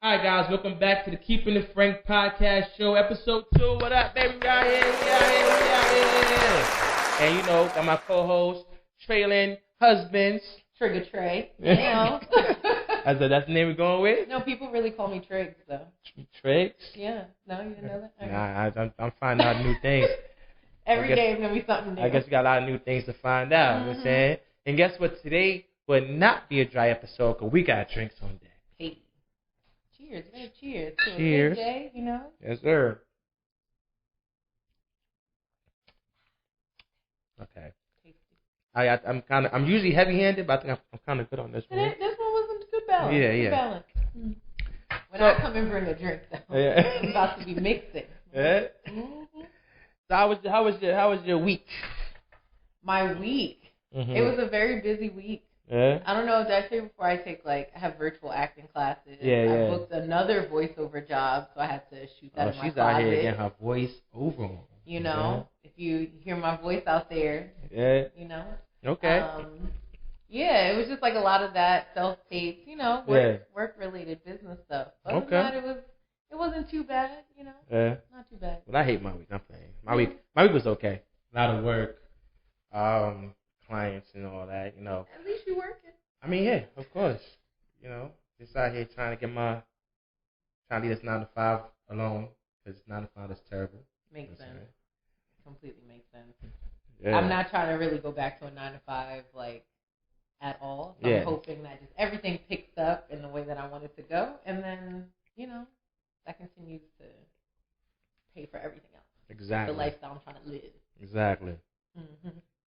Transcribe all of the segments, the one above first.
All right, guys, welcome back to the Keeping It Frank podcast show, episode 2. What up, baby? We out here. And you know, got my co-host, trailing husbands. Trigger Trey. You know. That's the name we're going with? No, people really call me Triggs, though. Triggs? Yeah. No, you didn't know that? Okay. Nah, I'm finding out new things. Every day is going to be something new. I guess we got a lot of new things to find out. You know what I'm saying? And guess what? Today will not be a dry episode because we got drinks on deck. Hey. Cheers, man. Cheers. To Cheers. A good day, you know? Yes, sir. Okay. I'm usually heavy-handed, but I think I'm kind of good on this one. This one was a good balance. Yeah. Good balance. When I come and bring a drink, though, I'm about to be mixing. Yeah. So how was your week? My week. It was a very busy week. Yeah. I don't know. Did I say before I have virtual acting classes? I booked another voiceover job, so I had to shoot that in my she's closet. out here getting her voice over on. You know, if you hear my voice out there, you know. Okay. Yeah, it was just like a lot of that self-tape, you know, work-related business stuff. But other than that, it wasn't too bad, you know. Yeah. Not too bad. Well, I hate my week. I'm playing. My week was okay. A lot of work, clients and all that, you know. At least you working. I mean, yeah, of course. You know, just out here trying to leave this 9 to 5 alone because 9 to 5 is terrible. Makes sense. Completely makes sense. Yeah. I'm not trying to really go back to a 9 to 5 like at all. So I'm hoping that just everything picks up in the way that I want it to go, and then you know that continues to pay for everything else. Exactly. The lifestyle I'm trying to live. Exactly.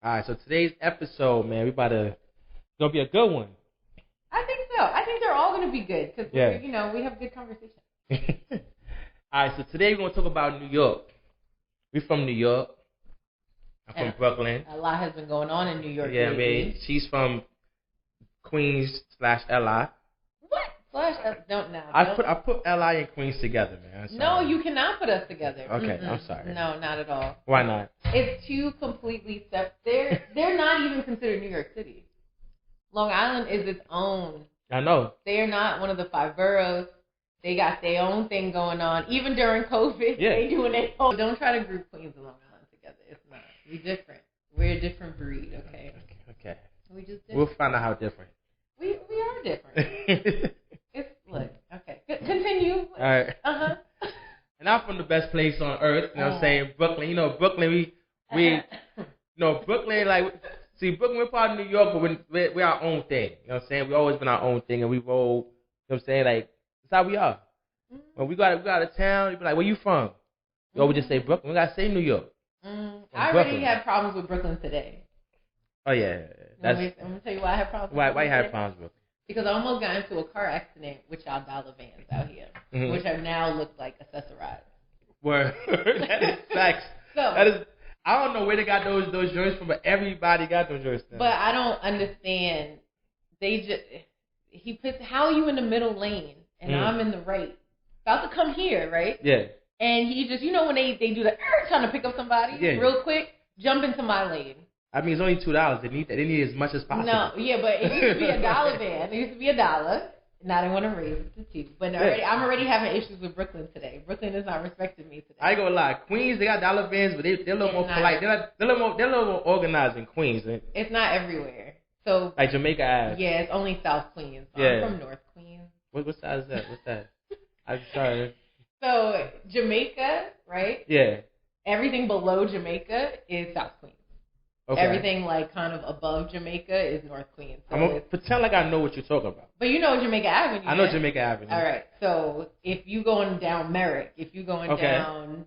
All right, so today's episode, man, it's gonna be a good one. I think so. I think they're all gonna be good because you know we have good conversation. All right, so today we're gonna talk about New York. We're from New York. I'm from Brooklyn. A lot has been going on in New York. Yeah, lately. I mean, she's from Queens/LI. What? Don't know. I put LI and Queens together, man. No, you cannot put us together. Okay, I'm sorry. No, not at all. Why not? It's two completely separate. They're not even considered New York City. Long Island is its own. I know. They are not one of the 5 boroughs. They got their own thing going on. Even during COVID, they doing their own. Don't try to group Queens and Long Island together. It's not. We're different. We're a different breed, okay? Okay. We just different. We'll find out how different. We are different. Look, okay. Continue. All right. And I'm from the best place on earth. You know what I'm saying? Brooklyn. You know, Brooklyn, we Brooklyn, Brooklyn, we're part of New York, but we're our own thing. You know what I'm saying? We've always been our own thing, and we roll. You know what I'm saying? Like, that's how we are. When we go out of town, you be like, where you from? We always just say Brooklyn. We got to say New York. I already had problems with Brooklyn today. Oh, yeah. I'm going to tell you why I had problems with Brooklyn. Why you had problems with Brooklyn? Because I almost got into a car accident with y'all dollar vans out here, which have now looked like accessorized. Word. That is facts. I don't know where they got those joints from, but everybody got those joints. But I don't understand. He puts, how are you in the middle lane and I'm in the right? About to come here, right? Yeah. And he just, you know, when they do the trying to pick up somebody real quick, jump into my lane. I mean, it's only $2. They need as much as possible. No, yeah, but it used to be $1 van. It used to be $1. Now they want to raise it to $2. But I'm already having issues with Brooklyn today. Brooklyn is not respecting me today. I ain't gonna lie. Queens, they got dollar vans, but they're a little more polite. They're a little more organized than Queens. It's not everywhere. So like Jamaica Ave. Yeah, it's only South Queens. So I'm from North Queens. What side is that? What's that? I'm sorry. So Jamaica, right? Yeah. Everything below Jamaica is South Queens. Okay. Everything like kind of above Jamaica is North Queens. So I'm gonna pretend like I know what you're talking about. But you know Jamaica Avenue. I know Jamaica Avenue. All right. So if you going down Merrick, if you going down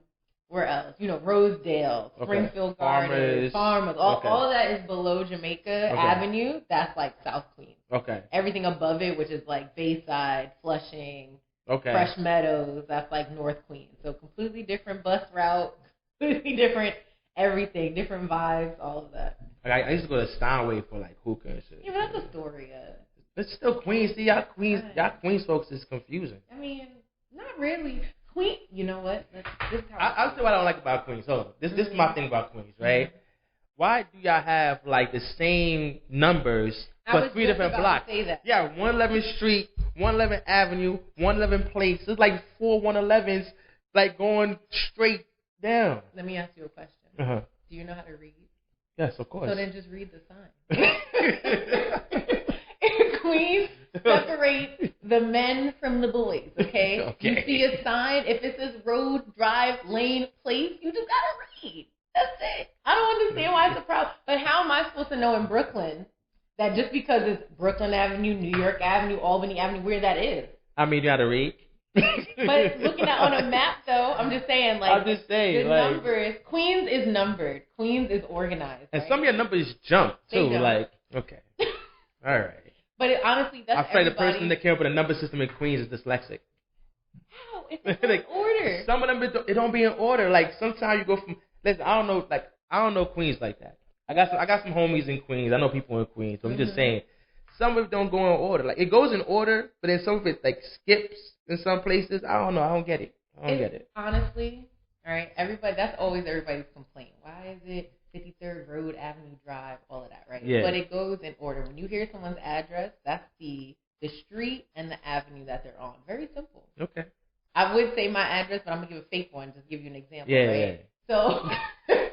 where else? You know, Rosedale, Springfield Gardens, Farmers. All of that is below Jamaica Avenue. That's like South Queens. Okay. Everything above it, which is like Bayside, Flushing, Fresh Meadows, that's like North Queens. So completely different bus route, completely different everything, different vibes, all of that. Like I used to go to Steinway for like hookah and shit. Yeah, but that's Astoria. It's still Queens. See, y'all Queens folks is confusing. I mean, not really. Queens, you know what? I'll say what I don't like about Queens. Hold on. This is my thing about Queens, right? Mm-hmm. Why do y'all have like the same numbers for 3 different blocks? To say that. Yeah, 111th Street 111 Avenue, 111 Place. There's like 4 111s like going straight down. Let me ask you a question. Uh-huh. Do you know how to read? Yes, of course. So then just read the sign. In Queens, separate the men from the boys, okay? You see a sign, if it says road, drive, lane, place, you just gotta read. That's it. I don't understand why it's a problem. But how am I supposed to know in Brooklyn that just because it's Brooklyn Avenue, New York Avenue, Albany Avenue, where that is? I mean, you gotta read. But looking at on a map, though, I'm just saying, like, the numbers. Queens is numbered. Queens is organized. And some of your numbers jump, too. Like, okay. All right. But honestly, that's I feel like the person that came up with a number system in Queens is dyslexic. How? It's in like, order. Some of them, it don't be in order. Like, sometimes you go from, listen, I don't know Queens like that. I got some homies in Queens. I know people in Queens. So I'm just saying, some of it don't go in order. Like, it goes in order, but then some of it, like, skips in some places. I don't know. I don't get it. Honestly, all right, that's always everybody's complaint. Why is it 53rd Road, Avenue Drive, all of that, right? Yeah. But it goes in order. When you hear someone's address, that's the street and the avenue that they're on. Very simple. Okay. I would say my address, but I'm going to give a fake one, just give you an example, right? Yeah. So...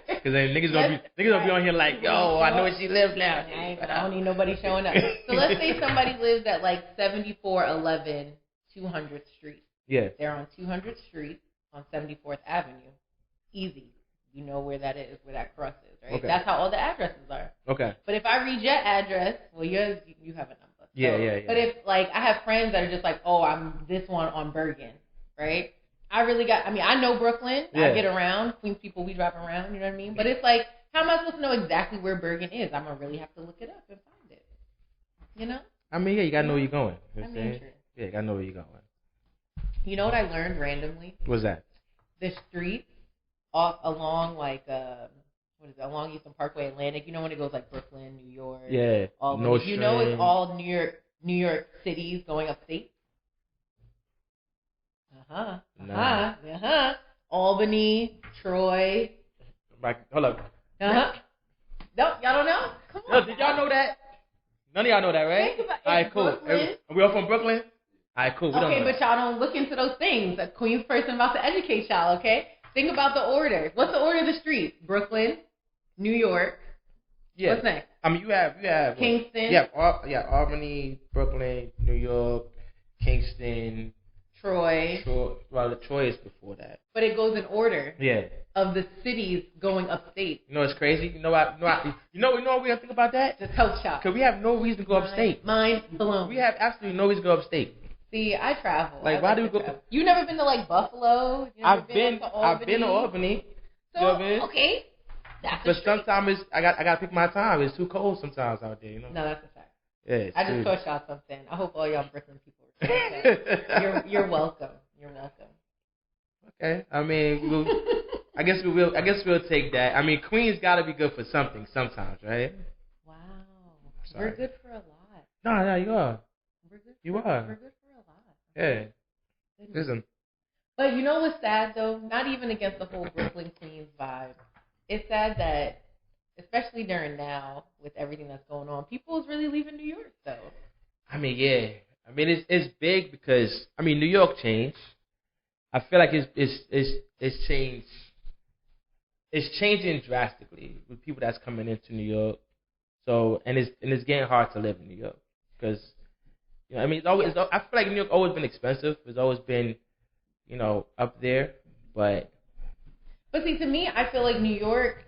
Because then niggas gonna be on here like, yo, I know where she lives now. I don't need nobody showing up. So let's say somebody lives at like 7411 200th Street. Yeah. They're on 200th Street on 74th Avenue. Easy. You know where that is, where that cross is, right? Okay. That's how all the addresses are. Okay. But if I read your address, well, yours, you have a number. So, Yeah. But if, like, I have friends that are just like, oh, I'm this one on Bergen, right? I know Brooklyn. Yeah. I get around. Queens people, we drive around, you know what I mean? But it's like, how am I supposed to know exactly where Bergen is? I'm going to really have to look it up and find it. You know? I mean, yeah, you got to know where you're going. I mean, true. Yeah, you got to know where you're going. You know what I learned randomly? What's that? The streets off along, like, along Eastern Parkway, Atlantic. You know when it goes, like, Brooklyn, New York? Yeah. Albany. You know it's all New York cities going upstate? Albany, Troy. Hold up. No, y'all don't know? Come on. No, did y'all know that? None of y'all know that, right? Think about it. All right, cool. Brooklyn. Are we all from Brooklyn? All right, cool. We okay, don't know. But y'all don't look into those things. A Queens person about to educate y'all, okay? Think about the order. What's the order of the streets? Brooklyn, New York. Yeah. What's next? I mean, you have Kingston. Albany, Brooklyn, New York, Kingston. Troy. Well, Troy is before that. But it goes in order. Yeah. Of the cities going upstate. You know it's crazy. You know what we gotta think about that? Just health shop. Because we have no reason to go upstate. Mind blown. We have absolutely no reason to go upstate. See, I travel. Like, why do we go? You never been to like Buffalo? I've been to Albany. So you know what I mean? Okay. But sometimes I got to pick my time. It's too cold sometimes out there. You know. No, that's a fact. Yeah. I just taught y'all something. I hope all y'all Brooklyn people. You're welcome. You're welcome. Okay. I mean, I guess we'll take that. I mean, Queens got to be good for something sometimes, right? Wow. We're good for a lot. No, you are. We're good. You are. We're good for a lot. Yeah. Listen. But you know what's sad though? Not even against the whole Brooklyn Queens vibe. It's sad that, especially during now with everything that's going on, people is really leaving New York though. I mean, yeah. I mean, it's big because New York changed. I feel like it's changed. It's changing drastically with people that's coming into New York. So it's getting hard to live in New York because I feel like New York always been expensive. It's always been up there, but see, to me, I feel like New York.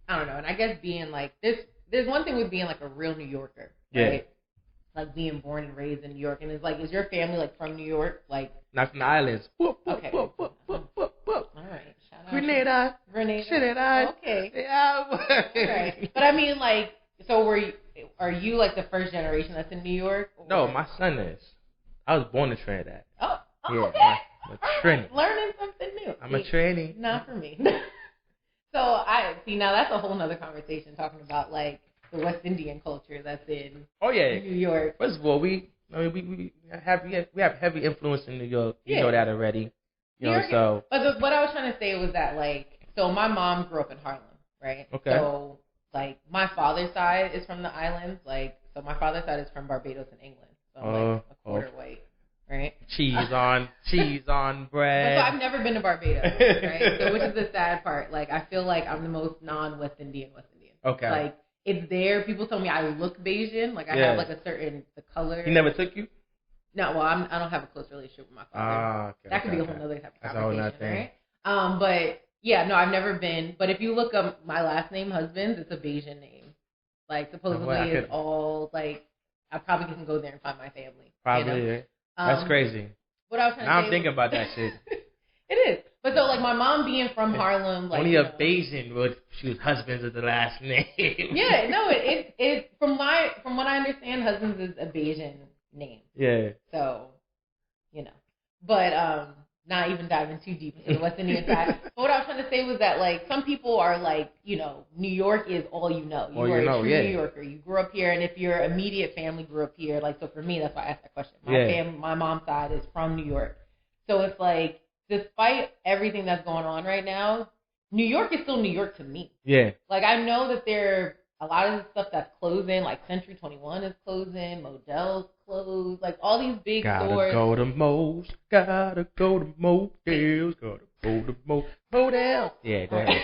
I don't know, and I guess being like there's one thing with being like a real New Yorker, right? Yeah. Like being born and raised in New York, and it's like, is your family like from New York? Like not from the islands. Okay. All right. Shout out. Grenada. Okay. Yeah. All right. But I mean, like, so are you like the first generation that's in New York? Or? No, my son is. I was born in Trinidad. Oh, yeah, okay. I'm a Trini. Learning something new. I'm a Trini. Not for me. So I see now that's a whole nother conversation talking about like the West Indian culture that's in New York. First of all, we have heavy influence in New York. You know that already. So. But what I was trying to say was that so my mom grew up in Harlem, right? Okay. So my father's side is from the islands, so my father's side is from Barbados and England. So I'm a quarter white. cheese on bread. So I've never been to Barbados, right? So which is the sad part. Like I feel like I'm the most non-West Indian West Indian. Okay. Like it's there. People tell me I look Bayesian. Like I have like a certain the color. He never took you? No, well I don't have a close relationship with my father. Okay, that could be a whole other type of conversation, right? But yeah, no, I've never been. But if you look up my last name, Husbands, it's a Bayesian name. Like supposedly it's all like I probably can go there and find my family. Probably. You know? That's crazy. What I was trying to say. I'm thinking about that shit. It is. But so like my mom being from Harlem, like only a Bayesian would choose Husbands as the last name. Yeah, no, it from what I understand, Husbands is a Bayesian name. Yeah. So, but not even diving too deep into the West Indian side. But what I was trying to say was that like some people are like, New York is all you know. You are a true New Yorker. You grew up here, and if your immediate family grew up here, like so for me, that's why I asked that question. My mom's side is from New York, so it's like despite everything that's going on right now, New York is still New York to me. Yeah. Like I know that there. A lot of the stuff that's closing, like Century 21 is closing, Model's closed, like all these big stores. Gotta go to Motels, gotta go to Motels. Yeah, go ahead.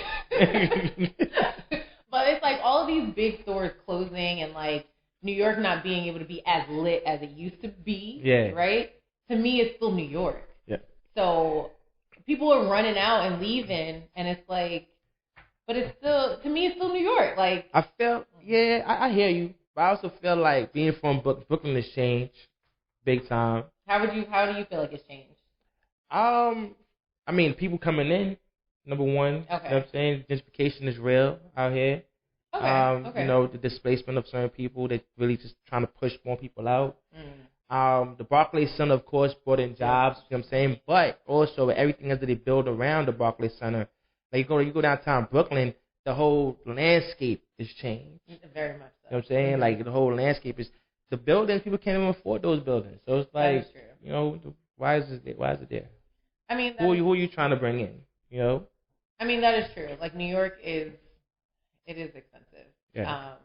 But it's like all of these big stores closing and like New York not being able to be as lit as it used to be. Yeah. Right? To me, it's still New York. Yeah. So people are running out and leaving, and it's like, but it's still, to me, it's still New York. Like I felt, I hear you, but I also feel like being from Brooklyn has changed big time. How do you feel like it's changed? I mean, people coming in, number one. Okay. You know what I'm saying? Gentrification is real out here. Okay. The displacement of certain people, they're really just trying to push more people out. The Barclays Center, of course, brought in jobs, you know what I'm saying? But also everything that they build around the Barclays Center. Like you go downtown Brooklyn, the whole landscape is changed. Very much so. You know what I'm saying? Like the whole landscape is the buildings. People can't even afford those buildings. So it's like, why is it there? I mean, who are you trying to bring in? I mean, that is true. Like New York is expensive. Yeah.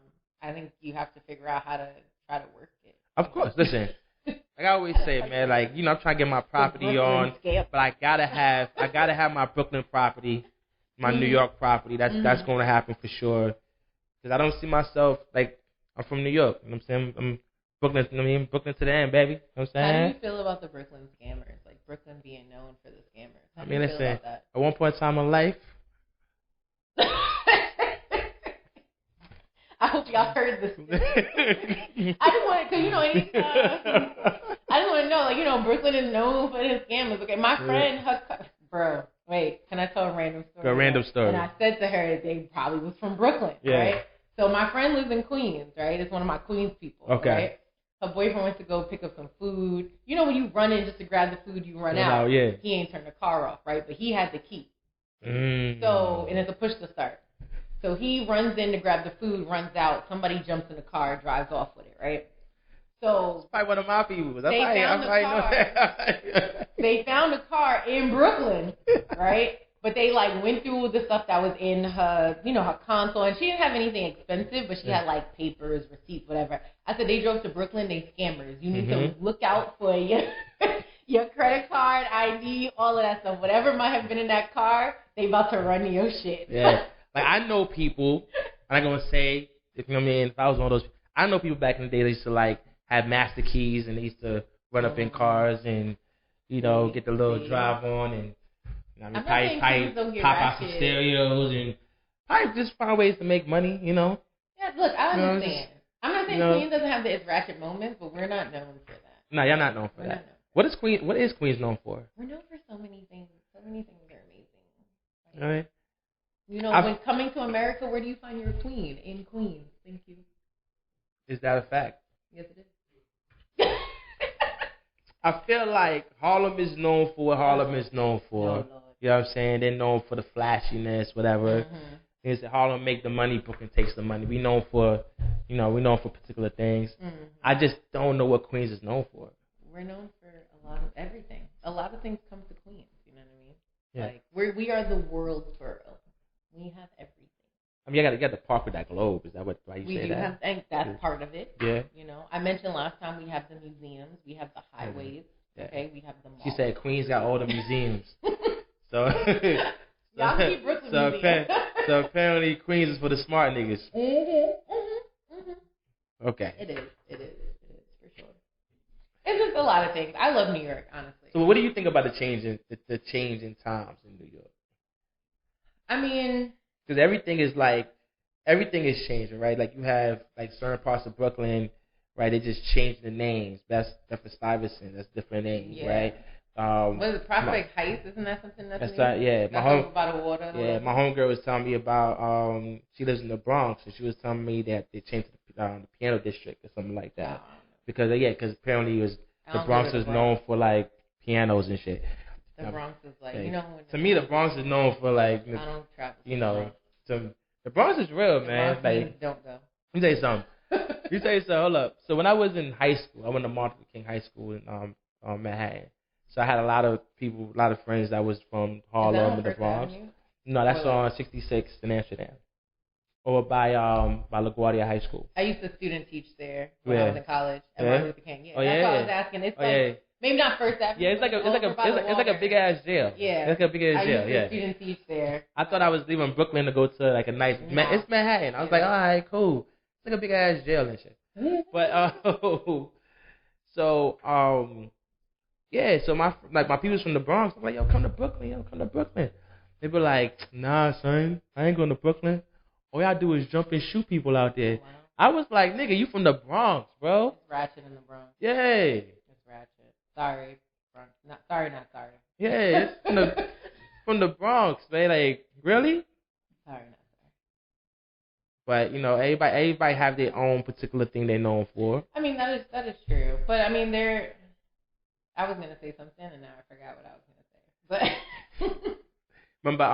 I think you have to figure out how to try to work it. Of course. Listen. Like I always say, man, like I'm trying to get my property on, but I gotta have my Brooklyn property. My New York property, that's going to happen for sure. Because I don't see myself, like, I'm from New York. You know what I'm saying? I'm Brooklyn, Brooklyn to the end, baby. You know what I'm saying? How do you feel about the Brooklyn scammers? Like, Brooklyn being known for the scammers. How do you feel about that? At one point in time in life. I hope y'all heard this. I just want to, because, I just want to know, like, Brooklyn is known for his scammers. Okay, my friend, bro. Wait, can I tell a random story? A random story. And I said to her that they probably was from Brooklyn, right? So my friend lives in Queens, right? It's one of my Queens people, right? Her boyfriend went to go pick up some food. You know when you run in just to grab the food, you run out. Yeah. He ain't turned the car off, right? But he had the key. So, and it's a push to start. So he runs in to grab the food, runs out. Somebody jumps in the car, drives off with it, right? So it's probably one of my people. They found a car in Brooklyn, right? But they went through the stuff that was in her, her console, and she didn't have anything expensive, but she had papers, receipts, whatever. I said they drove to Brooklyn. They scammers. You need to look out for your credit card, ID, all of that stuff. Whatever might have been in that car, they about to run your shit. Yeah, like I know people. I'm not gonna say if if I was one of those. I know people back in the day. They used to had master keys, and they used to run up in cars and, get the little drive on and, probably pop out some stereos and probably just find ways to make money, Yeah, look, I understand. I'm not saying Queens doesn't have its ratchet moments, but we're not known for that. No, you're not known for that. What is Queens known for? We're known for so many things. So many things are amazing. All right. When coming to America, where do you find your queen? In Queens. Thank you. Is that a fact? Yes, it is. I feel like Harlem is known for what Harlem is known for. You know what I'm saying? They're known for the flashiness, whatever. Harlem make the money, Brooklyn takes the money. We known for, we're known for particular things. I just don't know what Queens is known for. We're known for a lot of everything. A lot of things come to Queens. You know what I mean? Yeah. We are the world's borough. We have everything. I mean, you got the park with that globe. Is that why you say that? I think that's part of it. Yeah. I mentioned last time we have the museums, we have the highways, Yeah. Okay, we have the mall. She said Queens got all the museums. So y'all keep Brooklyn museum. So apparently Queens is for the smart niggas. Okay. It is for sure. It's just a lot of things. I love New York, honestly. So what do you think about the change in times in New York? I mean, because everything is changing, right? Like you have like certain parts of Brooklyn, right? They just changed the names. That's for Stuyvesant. That's different names, right? Was it Prospect Heights? Isn't that something that's new? Yeah. By the water. Yeah, my homegirl was telling me about. She lives in the Bronx, and she was telling me that they changed the piano district or something like that. Because apparently the Bronx was known for like pianos and shit. The Bronx is like, to me, the Bronx is known for like, I don't travel. The Bronx is real, man. Like, don't go. Let me tell you something. Hold up. So when I was in high school, I went to Martin Luther King High School in Manhattan. So I had a lot of friends that was from Harlem and the Bronx. Avenue? No, that's on 66th in Amsterdam. Or by LaGuardia High School. I used to student teach there when I was in college at Martin Luther King. Yeah, that's why I was asking. It's maybe not First Avenue. Yeah, it's like a big ass jail. Yeah, it's like a big ass jail. I used to student teach there. I thought I was leaving Brooklyn to go to like a nice. It's Manhattan. I was like, all right, cool. It's like a big ass jail and shit. But so my people's from the Bronx. I'm like, yo, come to Brooklyn. They be like, nah, son, I ain't going to Brooklyn. All y'all do is jump and shoot people out there. Wow. I was like, nigga, you from the Bronx, bro. It's ratchet in the Bronx. Yeah. It's ratchet. Sorry, Bronx. Not sorry. Yeah, it's from the Bronx, man. Like, really? Sorry, not But sorry. everybody have their own particular thing they're known for. I mean, that is true. But I mean, I was gonna say something and now I forgot what I was gonna say. But remember,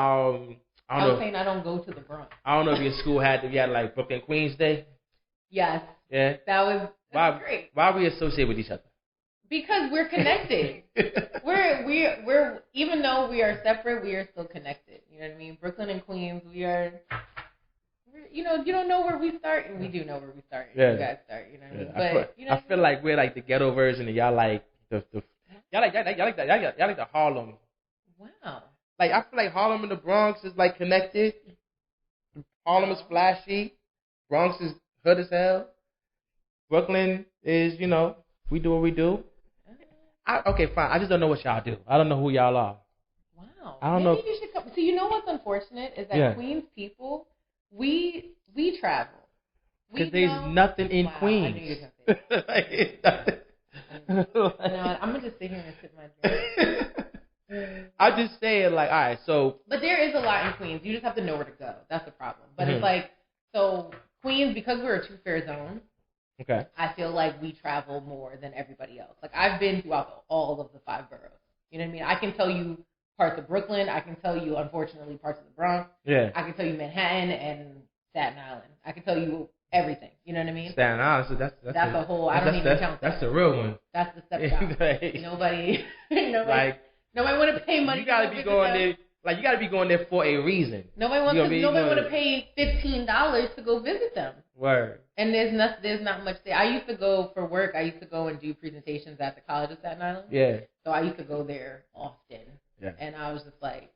I was saying I don't go to the Bronx. I don't know if your school had like Brooklyn Queens Day. Yes. Yeah. That was great. Why we associate with each other? Because we're connected. we're even though we are separate, we are still connected. You know what I mean? Brooklyn and Queens, we're you don't know where we start, and we do know where we start. Yeah. You guys start. You know what I mean? But I feel like we're like the ghetto version, and y'all like y'all like the Harlem. Wow. Like, I feel like Harlem and the Bronx is, like, connected. Harlem is flashy. Bronx is hood as hell. Brooklyn is, we do what we do. Okay, fine. I just don't know what y'all do. I don't know who y'all are. Wow. I don't know. Maybe you should come. So, you know what's unfortunate is that Queens people, we travel. Because there's nothing in Queens. I knew you were going to say that. I'm going to just sit here and sip my drink. I just saying, like, all right, so. But there is a lot in Queens. You just have to know where to go. That's the problem. But it's like, so Queens, because we're a two-fare zone, okay, I feel like we travel more than everybody else. Like, I've been throughout all of the 5 boroughs. You know what I mean? I can tell you parts of Brooklyn. I can tell you, unfortunately, parts of the Bronx. Yeah. I can tell you Manhattan and Staten Island. I can tell you everything. You know what I mean? Staten Island. So that's a whole. I don't even count that. That's the real one. That's the step down. Nobody. Like. Nobody want to pay money. You gotta be going there. Like, you gotta be going there for a reason. Nobody want to pay $15 to go visit them. Word. And there's not much there. I used to go for work. I used to go and do presentations at the College of Staten Island. Yeah. So I used to go there often. Yeah. And I was just like.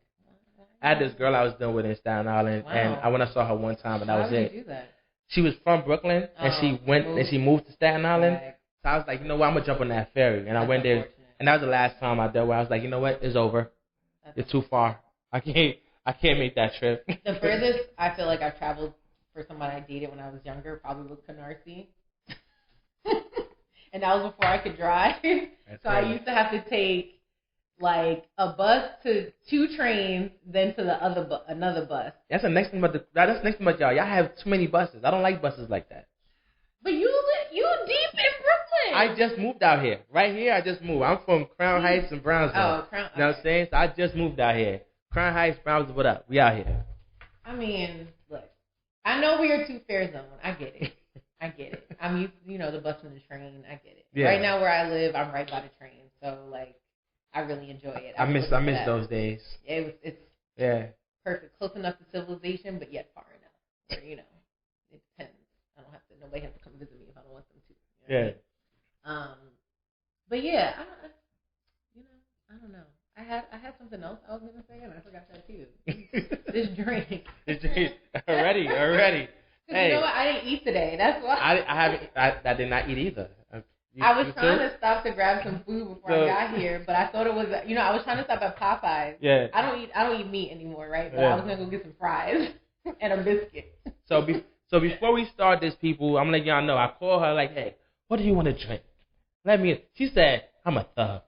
I had this girl I was dealing with in Staten Island, and I went and saw her one time, and that was it. How did you do that? She was from Brooklyn, and she moved to Staten Island. Right. So I was like, you know what, I'm gonna jump on that ferry, and I went there. And that was the last time I dealt with. I was like, you know what? It's over. It's too far. I can't make that trip. The furthest I feel like I've traveled for somebody I dated when I was younger probably was Canarsie. And that was before I could drive. So I used to have to take like a bus to 2 trains, then to the another bus. That's the next thing about y'all. Y'all have too many buses. I don't like buses like that. But you deep in Brooklyn. I just moved out here. Right here, I just moved. I'm from Crown Heights and Brownsville. Oh, Crown. Okay. You know what I'm saying? So I just moved out here. Crown Heights, Brownsville, what up? We out here. I mean, look, I know we are two-fare zone. I get it. I'm used to, the bus and the train. I get it. Yeah. Right now where I live, I'm right by the train. So, like, I really enjoy it. I miss those days. It's perfect. Close enough to civilization, but yet far enough where, it depends. Nobody has to come visit me if I don't want them to. Yeah. But yeah, don't know. I had something else I was gonna say, and I forgot that too. This drink. Already. Hey, you know what? I didn't eat today. That's why. I did not eat either. I was trying to stop to grab some food before I got here, but I thought it was, I was trying to stop at Popeyes. Yeah. I don't eat meat anymore, right? But I was gonna go get some fries and a biscuit. So before we start this, people, I'm gonna let y'all know. I called her like, hey, what do you want to drink? She said, I'm a thug.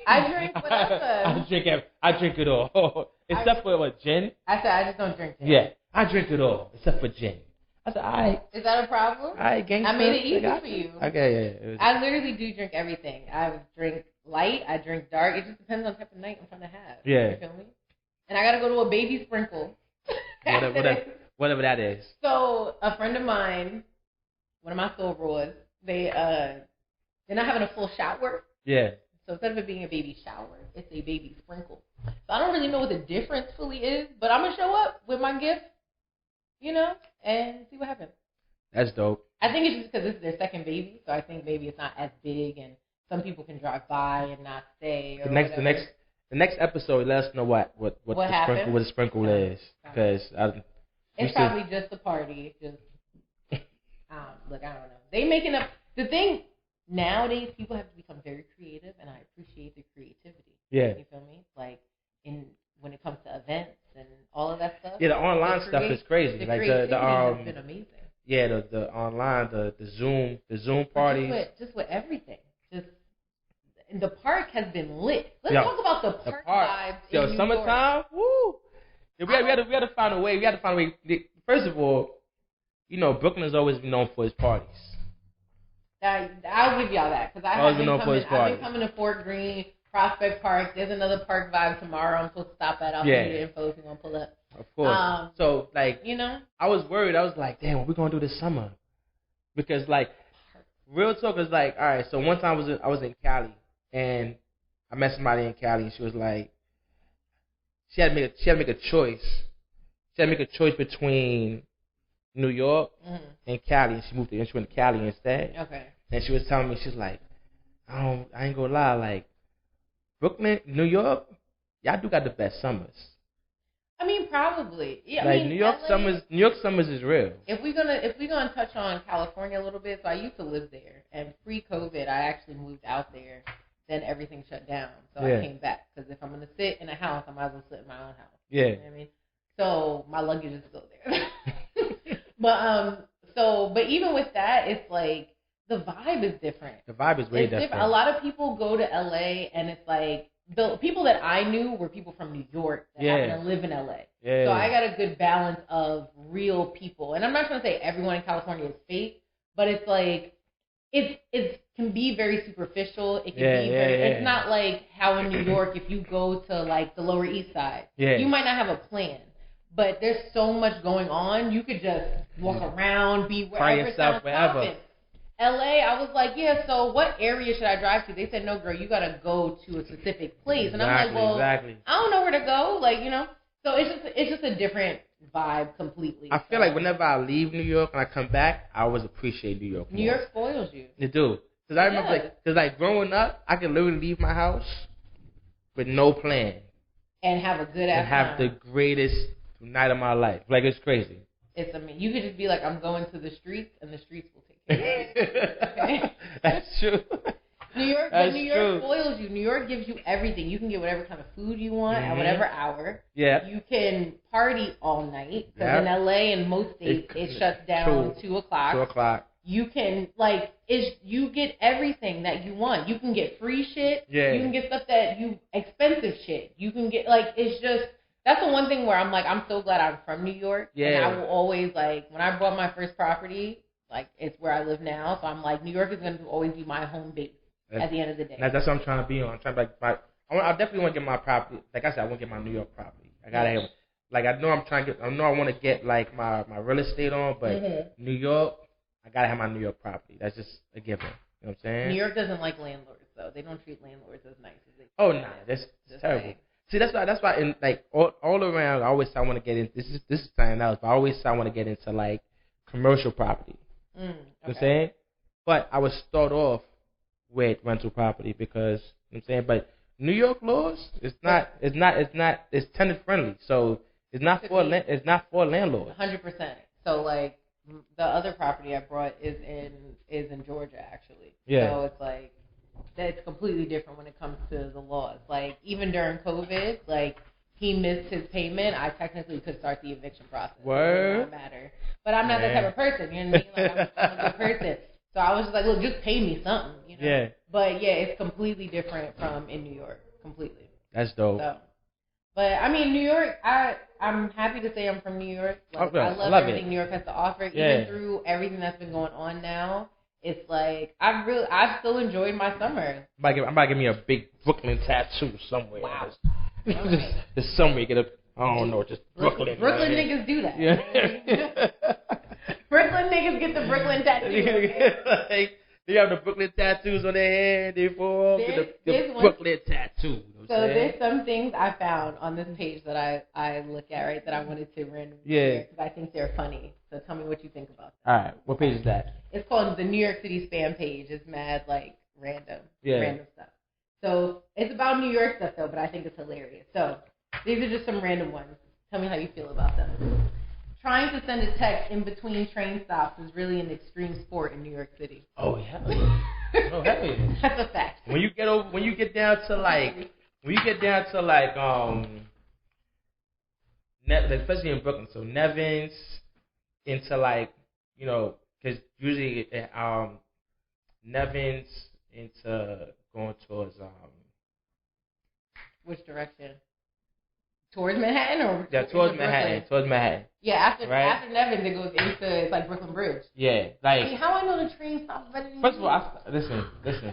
I drink whatever. I drink it all, except for what, gin. I said I just don't drink gin. Yeah, I drink it all except for gin. I said, all right. Is that a problem? All right, gangster. I made it easy for you. Okay, yeah. I literally do drink everything. I drink light. I drink dark. It just depends on the type of night I'm trying to have. Yeah. You feel me? And I got to go to a baby sprinkle. Whatever that is. So a friend of mine, one of my sorors, they're not having a full shower. Yeah. So instead of it being a baby shower, it's a baby sprinkle. So I don't really know what the difference fully is, but I'm going to show up with my gift, and see what happens. That's dope. I think it's just because this is their second baby, so I think maybe it's not as big, and some people can drive by and not stay. Or the next episode, let us know what the sprinkle is, because it's probably just a party. Just I don't know. They making up the thing. Nowadays, people have to become very creative, and I appreciate the creativity. Yeah. You feel me? Like when it comes to events and all of that stuff. Yeah, the online stuff is crazy. Like the has been amazing. Yeah, the online, the Zoom parties. Just with everything. And the park has been lit. Let's talk about the park vibes in New summertime. York. Woo! Yeah, we had to find a way. First of all, Brooklyn has always been known for its parties. I'll give y'all that, because I've been coming to Fort Greene, Prospect Park. There's another park vibe tomorrow I'm supposed to stop at. I'll send you the info if you want to pull up. Of course. So, I was worried. I was like, damn, what we going to do this summer? Because, real talk is all right, so one time I was in Cali, and I met somebody in Cali, and she was like, she had to make a choice. She had to make a choice between New York and Cali, and she went to Cali instead. Okay. And she was telling me, she's like, I ain't gonna lie, Brooklyn, New York, y'all do got the best summers. I mean, probably. Yeah. New York summers is real. If we're gonna touch on California a little bit, so I used to live there, and pre-COVID, I actually moved out there. Then everything shut down, so I came back, because if I'm gonna sit in a house, I might as well sit in my own house. Yeah. You know what I mean? So my luggage is still there. But even with that, it's like the vibe is different. The vibe is way different. A lot of people go to LA, and it's like the people that I knew were people from New York that happen to live in LA. Yeah. So I got a good balance of real people, and I'm not trying to say everyone in California is fake, but it's like it can be very superficial. It can be it's not like how in New York, if you go to the Lower East Side, you might not have a plan. But there's so much going on. You could just walk around, be wherever it sounds poppin'. LA, I was like, so what area should I drive to? They said, no, girl, you got to go to a specific place. And I'm like, well, I don't know where to go. So it's just a different vibe completely. I feel like whenever I leave New York and I come back, I always appreciate New York more. New York spoils you. It do. Because I remember, growing up, I could literally leave my house with no plan. And have a good ass and have time. The greatest night of my life. It's crazy. You could just be like, I'm going to the streets, and the streets will take care of you. Okay? That's true. New York spoils you. New York gives you everything. You can get whatever kind of food you want at whatever hour. Yeah. You can party all night, because in LA and most states it shuts down 2 o'clock. 2 o'clock. You can you get everything that you want. You can get free shit. Yeah. You can get stuff expensive shit. You can get it's just. That's the one thing where I'm I'm so glad I'm from New York. Yeah. And I will always, when I bought my first property, it's where I live now. So I'm New York is going to always be my home base at the end of the day. That's what I'm trying to be on. I'm trying to, I definitely want to get my property. Like I said, I want to get my New York property. I got to have, I know I want to get, my real estate on, but New York, I got to have my New York property. That's just a given. You know what I'm saying? New York doesn't like landlords, though. They don't treat landlords as nice as they do. Oh, nah. That's terrible. See, that's why, in all around, I always say I want to get in. This is something else, but I always say I want to get into commercial property. You know what I'm saying? But I would start off with rental property because you know what I'm saying. But New York laws, it's tenant friendly, so it's not for landlords. 100%. So like the other property I brought is in Georgia actually. Yeah. So it's like that's completely different when it comes to the laws. Like even during COVID, like he missed his payment, I technically could start the eviction process. Word. It does not matter. But I'm not that type of person. You know what I mean? Like I'm a good person. So I was just like, look, just pay me something. You know? Yeah. But yeah, it's completely different from in New York. Completely. That's dope. So, but I mean, New York, I'm happy to say I'm from New York. Like, I love everything New York has to offer. Even through everything that's been going on now, it's like I've still enjoyed my summer. I'm about to get me a big Brooklyn tattoo somewhere. Wow. just somewhere get a I don't know, just Brooklyn. Brooklyn niggas do that. Yeah. Brooklyn niggas get the Brooklyn tattoo. Like, they have the Brooklyn tattoos on their head. They fall get the Brooklyn tattoo. So there's some things I found on this page that I look at, right, that I wanted to randomly share because I think they're funny. So tell me what you think about them. All right. What page is that? It's called the New York City Spam page. It's mad, like, random stuff. So it's about New York stuff, though, but I think it's hilarious. So these are just some random ones. Tell me how you feel about them. Trying to send a text in between train stops is really an extreme sport in New York City. Oh, hell yeah. Oh, hell yeah. That's a fact. When you get down to especially in Brooklyn, so Nevins into like, you know, because usually Nevins into going towards which direction? Towards Manhattan or towards Manhattan. Towards Manhattan. Yeah, after Nevins it goes into it's like Brooklyn Bridge. Yeah, like. I mean, how I know the train stops better than First of all, listen.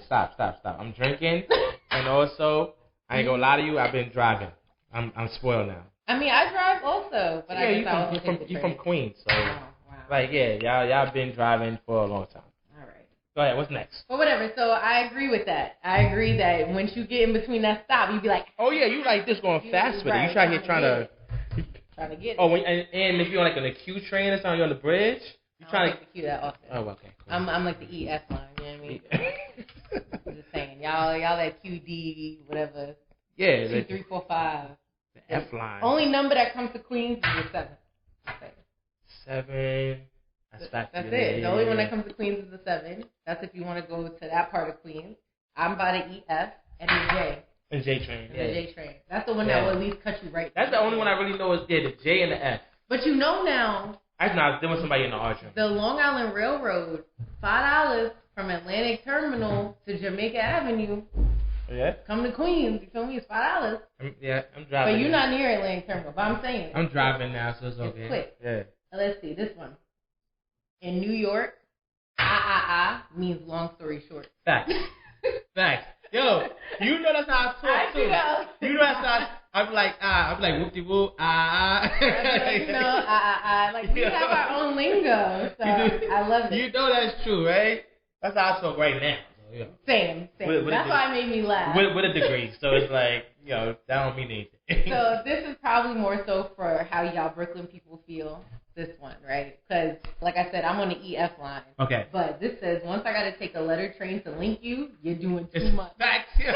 Stop. I'm drinking, and also I ain't gonna lie to you. I've been driving. I'm spoiled now. I mean, I drive also, but I guess you from Queens, so wow. Like y'all been driving for a long time. All right. Go ahead. What's next? But whatever. So I agree with that. I agree that once you get in between that stop, you be like, oh yeah, you like this going fast with it. You trying to get it. Oh, and if you're like on a Q train or something, you're on the bridge. You trying to like the Q that often. Oh, okay. Cool. I'm like the EF line. You know what I mean? I'm just saying, y'all that QD whatever. Yeah. 2, 3, 4, 5. The F line. Only number that comes to Queens is the 7. Okay. 7. That's it. The only one that comes to Queens is the 7. That's if you want to go to that part of Queens. I'm by the EF and the J. And J train. The J train. That's the one that will at least cut you right. That's the only one I really know is the J and the F. But you know now. I was there was somebody in the R train. The Long Island Railroad, $5 from Atlantic Terminal to Jamaica Avenue. Yeah. Come to Queens. You feel me? It's $5. I'm driving. But you're not near Atlantic Terminal. But I'm saying. I'm driving now, so it's okay. It's quick. Yeah. Let's see this one. In New York, means long story short. Facts. Yo, you know that's how I talk too. You know that's how I'm like whoop de whoop You know, like we have our own lingo, so I love it. You know that's true, right? That's how I talk right now. So, yeah. Same. That's why it made me laugh. With a degree, so it's like, you know, that don't mean anything. So this is probably more so for how y'all Brooklyn people feel. This one, right? Because, like I said, I'm on the EF line. Okay. But this says, once I got to take a letter train to link you, you're doing too much. Facts, yo.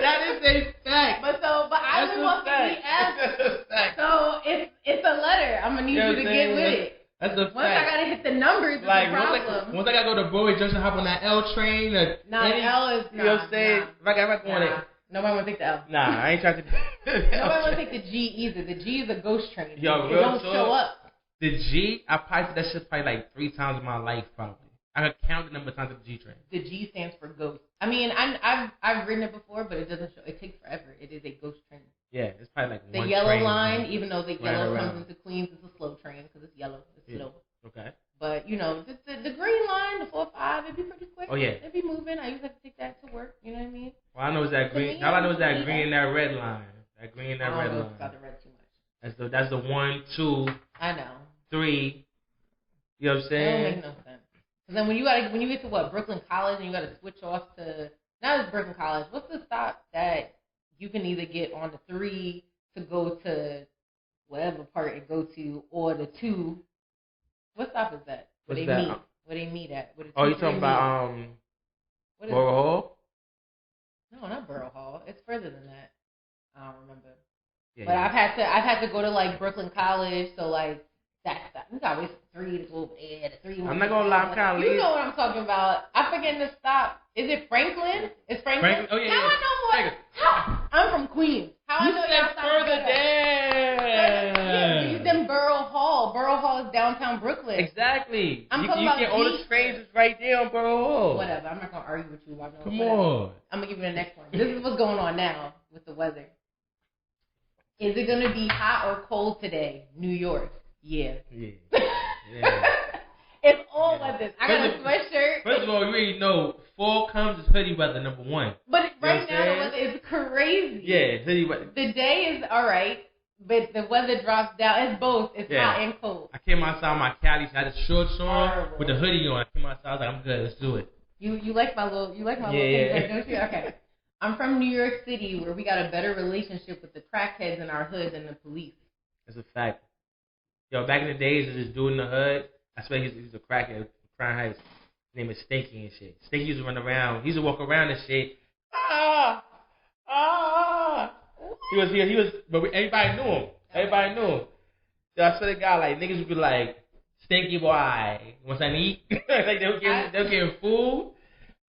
That is a fact. But I live off the EF. So it's a letter. I'm going to need you to get with it. That's a fact. Once I got to hit the numbers, it's a problem. Once I got to go to Broadway Junction, hop on that L train. The L is, you know what I'm saying? If I go on it. Nobody want to take the L. Nah, I ain't trying to. Nobody want to take the G either. The G is a ghost train. Yo, it don't show up. The G, I probably did that shit probably like 3 times in my life, probably. I could count the number of times of the G train. The G stands for ghost. I mean, I've ridden it before, but it doesn't show. It takes forever. It is a ghost train. Yeah, it's probably like the one yellow train line. Even though the yellow around. comes into Queens, it's a slow train because it's yellow. It's slow. Okay. But you know, the green line, the 4-5, it'd be pretty quick. Oh yeah. It'd be moving. I used to have to take that to work. You know what I mean? Well, I know it's that green. All I know is that green and that red line. That green and that red line. I don't know about the red too much. That's the 1, 2. I know. 3. You know what I'm saying? That don't make no sense. Because then when you get to Brooklyn College and you got to switch off to not just Brooklyn College. What's the stop that you can either get on the 3 to go to whatever part it go to, or the 2? What stop is that? Where they meet? Where they meet at? Oh, you talking about Borough Hall? No, not Borough Hall. It's further than that. I don't remember. Yeah, but I've had to go to like Brooklyn College, so like that's always 3 to go over there, the 3. I'm not gonna lie, I'm kind of. You know what I'm talking about? I forget the stop. Is it Franklin? Is Franklin? Oh yeah. How I know what? I'm from Queens. How I know y'all further down? Yeah, then Borough Hall. Borough Hall is downtown Brooklyn. Exactly. I'm talking about all the trains is right there on Borough Hall. Whatever. I'm not gonna argue with you about no. Come on. I'm gonna give you the next one. This is what's going on now with the weather. Is it gonna be hot or cold today? New York. Yeah. It's all weather. I got a sweatshirt. First of all, you already know fall comes is hoodie weather number 1. But right now the weather is crazy. Yeah, hoodie weather. The day is all right, but the weather drops down. It's both. It's hot and cold. I came outside with my Cali. I had the shorts on with the hoodie on. I came outside. I was like, I'm good. Let's do it. You like my little thing, don't you? Okay. I'm from New York City, where we got a better relationship with the crackheads in our hood than the police. That's a fact. Yo, back in the days, there's this dude in the hood. I swear he's a crackhead. Crown Heights. His name is Stinky and shit. Stinky used to run around. He used to walk around and shit. He was. But everybody knew him. So I swear to God, like niggas would be like, Stinky boy, want something to eat? Like they were getting food.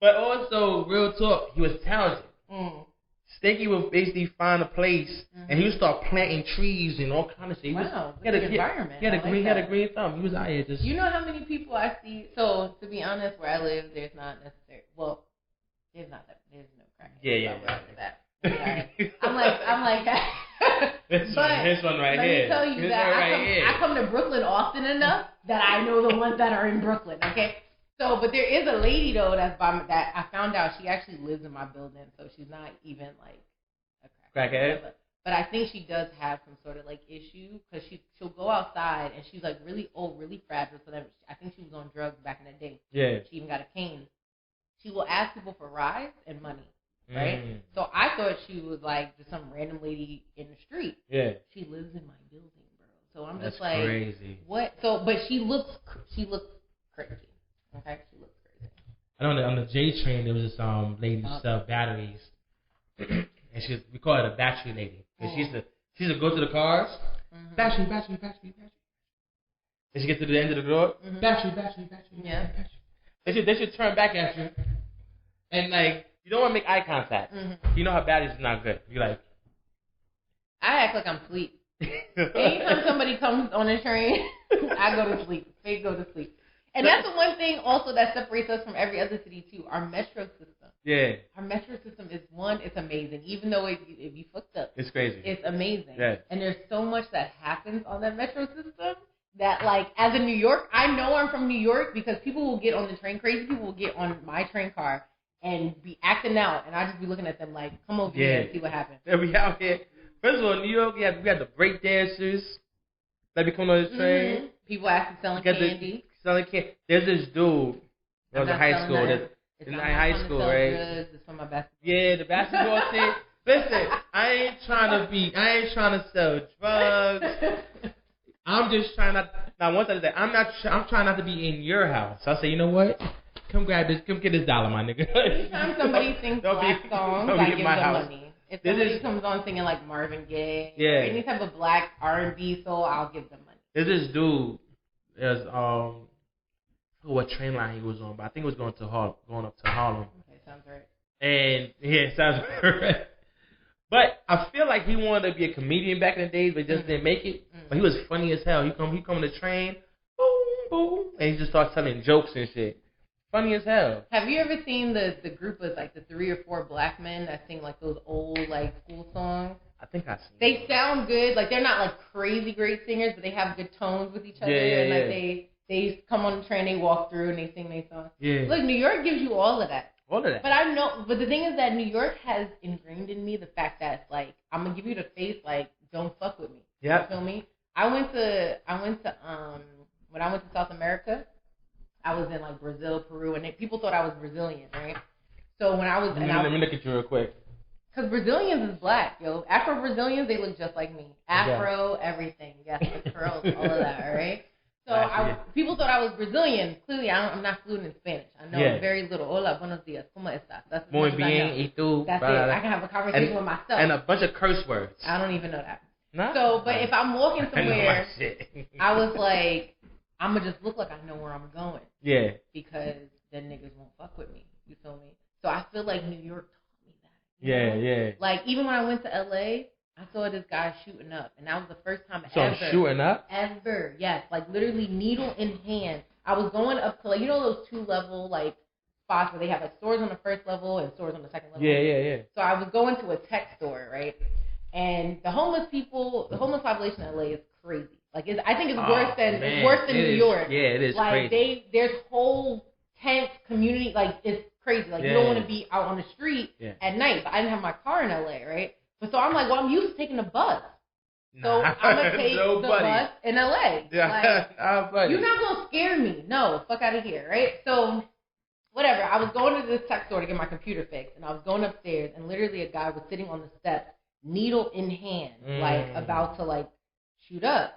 But also, real talk, he was talented. Stinky would basically find a place and he would start planting trees and all kind of shit. Wow, he had a environment. He had a green thumb. He was out here just. You know how many people I see? So to be honest, where I live, there's not necessarily. Well, there's no crack. Yeah. I'm like. This one right here. Let me tell you this that I come to Brooklyn often enough that I know the ones that are in Brooklyn. Okay. So, but there is a lady though that I found out she actually lives in my building, so she's not even like a crackhead. But I think she does have some sort of like issue because she'll go outside and she's like really old, really fragile. So that I think she was on drugs back in the day. Yeah. She even got a cane. She will ask people for rides and money, right? So I thought she was like just some random lady in the street. Yeah. She lives in my building, bro. So I'm That's just like, crazy. What? So, but she looks crazy. Okay, she looks crazy. I know on the J train there was this lady who sell batteries, and we call her the battery lady because she used to go to the cars, battery. And she gets to the end of the door, battery. Yeah. They should turn back at you, and like you don't want to make eye contact. You know how batteries is not good. You like. I act like I'm asleep. Anytime somebody comes on a train, I go to sleep. They go to sleep. And that's the one thing also that separates us from every other city too. Our metro system. Yeah. Our metro system is it's amazing. Even though if you fucked up, it's crazy. It's amazing. Yeah. And there's so much that happens on that metro system that like as a New York, I know I'm from New York because people will get on the train. Crazy people will get on my train car and be acting out, and I just be looking at them like, come over here and see what happens. Yeah, we out here. First of all, in New York, we had the break dancers that be coming on the train. People actually selling candy. There's this dude that was in high school. In high school, right? Drugs. It's from my basketball. Yeah, the basketball team. Listen, I ain't trying to sell drugs. I'm just trying not. Now, once I say, I'm trying not to be in your house. So I say, you know what? Come grab this. Come get this dollar, my nigga. Anytime somebody sings black songs, I give them money. If somebody comes on singing like Marvin Gaye, or any type of black R&B soul, I'll give them money. There's this dude. There's what train line he was on, but I think it was going up to Harlem. Okay, sounds right. And sounds right. But I feel like he wanted to be a comedian back in the days, but he just didn't make it. But he was funny as hell. He come on the train, boom, boom, and he just starts telling jokes and shit. Funny as hell. Have you ever seen the group of like the 3 or 4 black men that sing like those old like school songs? I think I've seen They sound good. Like they're not like crazy great singers, but they have good tones with each other. And like they come on the train, they walk through and they sing their songs. Yeah. Look, New York gives you all of that. All of that. But the thing is that New York has ingrained in me the fact that it's like I'm gonna give you the face, like don't fuck with me. Yeah. You feel me? I went to when I went to South America, I was in like Brazil, Peru, and people thought I was Brazilian, right? So when I was let me look at you real quick. Because Brazilians is black, yo. Afro-Brazilians, they look just like me. Afro, everything. Yes, the curls, all of that, all right? So people thought I was Brazilian. Clearly, I'm not fluent in Spanish. I know very little. Hola, buenos dias, ¿cómo estás? That's as much as I know. Y tú, that's it. I can have a conversation with myself. And a bunch of curse words. I don't even know that. Nah. So, but if I'm walking somewhere, I was like, I'm going to just look like I know where I'm going. Yeah. Because then niggas won't fuck with me. You feel me? So I feel like New York taught me that. Yeah. Like, even when I went to LA, I saw this guy shooting up, and that was the first time ever. Shooting up? Ever, yes. Like, literally needle in hand. I was going up to, like, you know those 2-level, like, spots where they have, like, stores on the first level and stores on the second level? Yeah. So I was going to a tech store, right? And the homeless population in LA is crazy. Like, I think it's worse than New York. Yeah, it is like, crazy. There's whole tent community, like, it's crazy. Like, you don't want to be out on the street at night. But I didn't have my car in LA, right? But so I'm like, well, I'm used to taking the bus. So I'm going to take the bus in LA. Yeah, like, you're not going to scare me. No, fuck out of here, right? So, whatever. I was going to this tech store to get my computer fixed. And I was going upstairs. And literally a guy was sitting on the steps, needle in hand, like, about to, like, shoot up.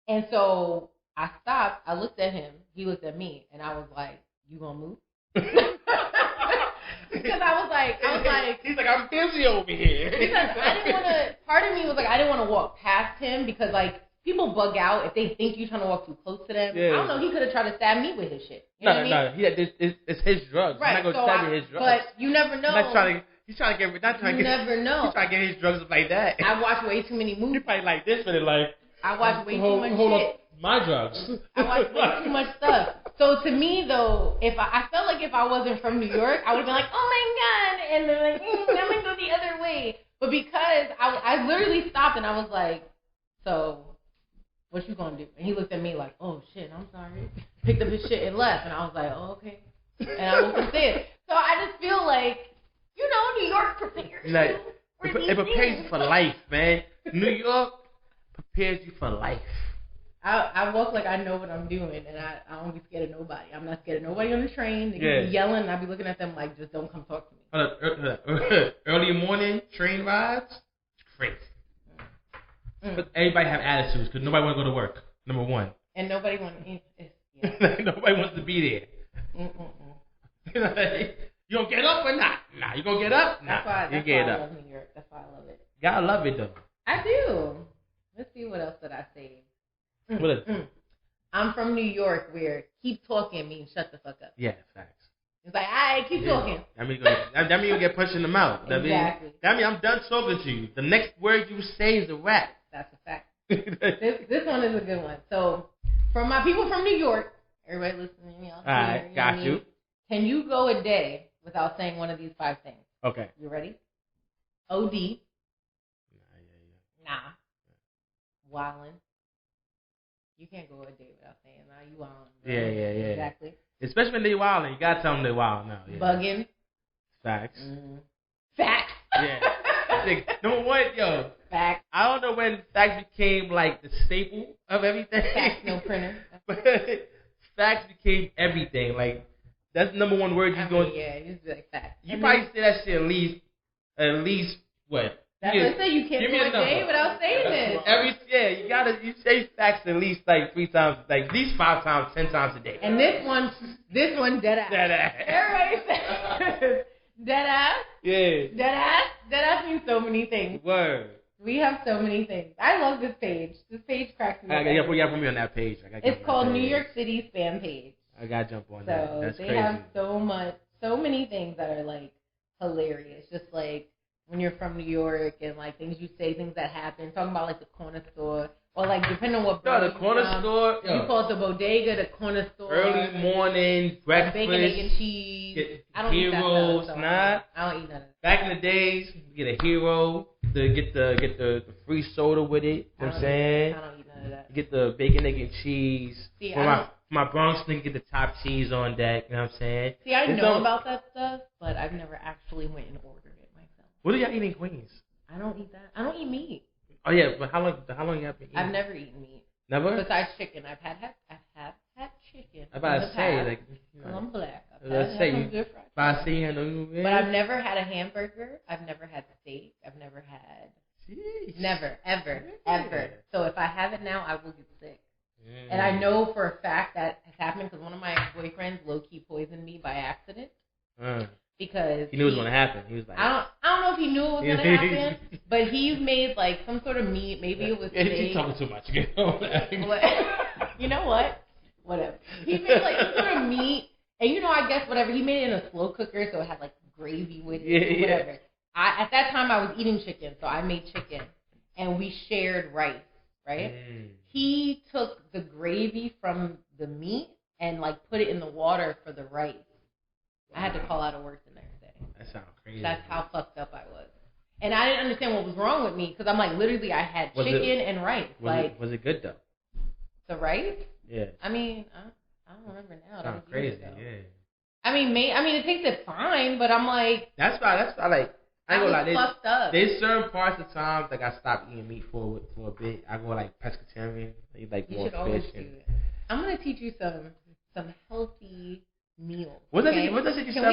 And so I stopped. I looked at him. He looked at me. And I was like, you going to move? Because I was like, he's like, I'm busy over here. Because I didn't want to, part of me was like, I didn't want to walk past him because, like, people bug out if they think you're trying to walk too close to them. Yeah. I don't know, he could have tried to stab me with his shit. You know what I mean? It's his drugs. Right. He's not going to stab you his drugs. But you never know. He's trying to get his drugs up like that. I watch way too many movies. He probably like this, but like, I watch way too much shit. My drugs. I watch way too much stuff. So to me, though, if I felt like if I wasn't from New York, I would have been like, oh my God, and then like, I'm gonna go the other way. But because I literally stopped and I was like, so what you gonna do? And he looked at me like, oh shit, I'm sorry. Picked up his shit and left, and I was like, oh okay. And I went upstairs. So I just feel like, you know, New York prepares you. Like, it prepares you for life, man. New York prepares you for life. I walk like I know what I'm doing, and I don't be scared of nobody. I'm not scared of nobody on the train. They be yelling, and I be looking at them like, just don't come talk to me. Early morning train rides, it's crazy. But everybody have attitudes because nobody want to go to work. Number one. And nobody wants. Nobody wants to be there. You gonna get up or not? Nah, you gonna get up? Nah, that's why I love New York. That's why I love it. Gotta love it though. I do. Let's see what else did I say. What is I'm from New York where keep talking means shut the fuck up. Yeah, facts. It's like, all right, keep talking. That means you get punched in the mouth. Exactly. That means I'm done talking to you. The next word you say is a rap. That's a fact. This one is a good one. So, from my people from New York, everybody listening, y'all. All right, got you. Can you go a day without saying one of these 5 things? Okay. You ready? OD. Nah. Wildin'. You can't go a day without saying, nah, you wildin'. Yeah. Exactly. Especially when they wildin'. You gotta tell them they wildin' now. Yeah. Bugging. Facts. Facts. Yeah. Number one, yo. Facts. I don't know when facts became like the staple of everything. Facts, no printer. But facts became everything. Like, that's the number one word you're going to. Yeah, it's like facts. You probably say that shit at least what? That's what I say. You can't go a day without saying this. You say facts at least like 3 times, like at least 5 times, 10 times a day. And this one dead ass. Dead ass. Everybody says dead ass. Yeah. Dead ass means so many things. Word. We have so many things. I love this page. This page cracks me up. You gotta put me on that page. It's called New York City Spam Page. I gotta jump on that. So That's they crazy. have so many things that are like hilarious. Just like when you're from New York and like things you say, things that happen. Talking about like the corner store. Or like depending on what the corner store. You call it the bodega, the corner store. Early morning breakfast. Bacon, egg, and cheese. I don't eat that stuff, so I don't eat none of that. Back in the days, you get a hero to get the free soda with it. You know what I'm saying? I don't eat none of that. You get the bacon, egg, and cheese. See, my Bronx nigga get the top cheese on deck. You know what I'm saying? See, I know about that stuff, but I've never actually went and ordered it myself. What do y'all eat in Queens? I don't eat that. I don't eat meat. Oh yeah, but how long you have been eating? I've never eaten meat. Never? Besides chicken, I've had chicken. I'm about to say, like, I'm black. Let's say you. But I see you know. But I've never had a hamburger. I've never had steak. I've never had. Jeez. Never, ever. So if I have it now, I will get sick. And I know for a fact that has happened because one of my ex-boyfriends low-key poisoned me by accident. Because he knew it was going to happen. He was like, I don't know if he knew it was going to happen, but he made like some sort of meat. Maybe it was steak. You're talking too much. You know what? Whatever. He made like some sort of meat, and I guess whatever. He made it in a slow cooker, so it had like gravy with it or whatever. At that time, I was eating chicken, so I made chicken, and we shared rice, right? He took the gravy from the meat and like put it in the water for the rice. I had to call out of work the next day. That sounds crazy. That's how fucked up I was. And I didn't understand what was wrong with me because I'm like, literally, I had chicken and rice. Was it good, though? The rice? Yeah. I mean, I don't remember now. Sounds crazy, yeah. I mean, it tasted fine, but I'm like... That's why, like... I ain't gonna lie. Fucked up. There's certain parts of times, like, I stopped eating meat for a bit. I go, like, pescatarian. I eat, like, more fish. I'm gonna teach you some healthy meals. What that shit you sent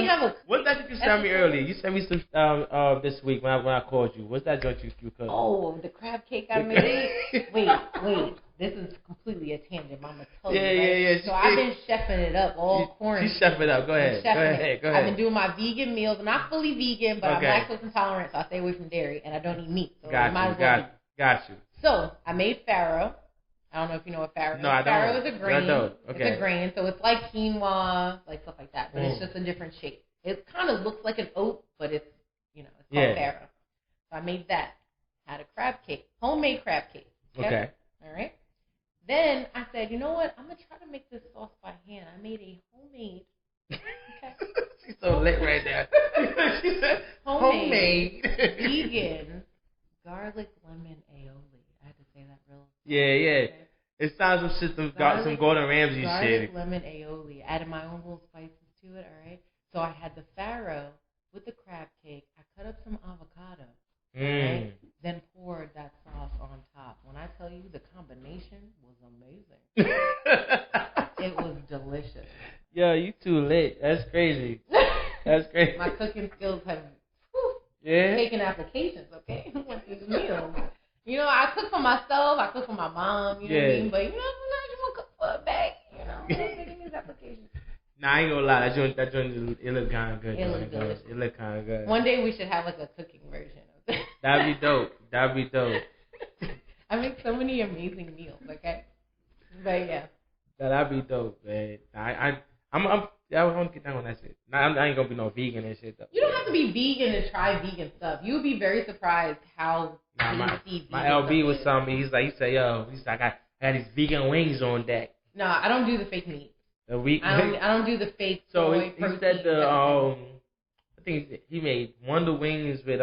me earlier? You sent me some this week when I called you. What's that joint you cooked? Oh, the crab cake I made. Wait. This is completely a tangent, Mama told you. Yeah. So I've been chefing it up all quarantine. She's chefing it up. Go ahead. I've been doing my vegan meals. I'm not fully vegan, but I'm lactose intolerant, so I stay away from dairy, and I don't eat meat. So Got you. So I made farro. I don't know if you know what farro is. No, I don't. Farro is a grain. I don't. Okay. It's a grain, so it's like quinoa, like stuff like that, but it's just a different shape. It kind of looks like an oat, but it's it's called farro. So I made that. Had a crab cake, homemade crab cake. Okay. All right. Then I said, you know what? I'm going to try to make this sauce by hand. I made a homemade. Okay. She's so lit right now. She said homemade vegan garlic lemon aioli. I had to say that real. Yeah. Okay. It sounds some Gordon Ramsay shit. Garlic lemon aioli. Added my own little spices to it, all right? So I had the farro with the crab cake. I cut up some avocado. Right? Then poured that sauce on top. When I tell you the combination was amazing. It was delicious. Yo, you too lit. That's crazy. My cooking skills have taken applications, okay? With these meals. I cook for myself. I cook for my mom, you know what I mean? But, sometimes you want to cook for a bag, making these applications. Nah, I ain't gonna lie. That joint, it look kind of good. It look kind of good. One day we should have, like, a cooking version. That'd be dope. I make so many amazing meals, okay? But yeah. That'd be dope, man. I want to get down on that shit. I ain't gonna be no vegan and shit though. You don't have to be vegan to try vegan stuff. You would be very surprised how my LB was telling me. He said, yo, I got these vegan wings on deck. No, I don't do the fake meat. I don't do the fake. So he said I think he made Wonder Wings with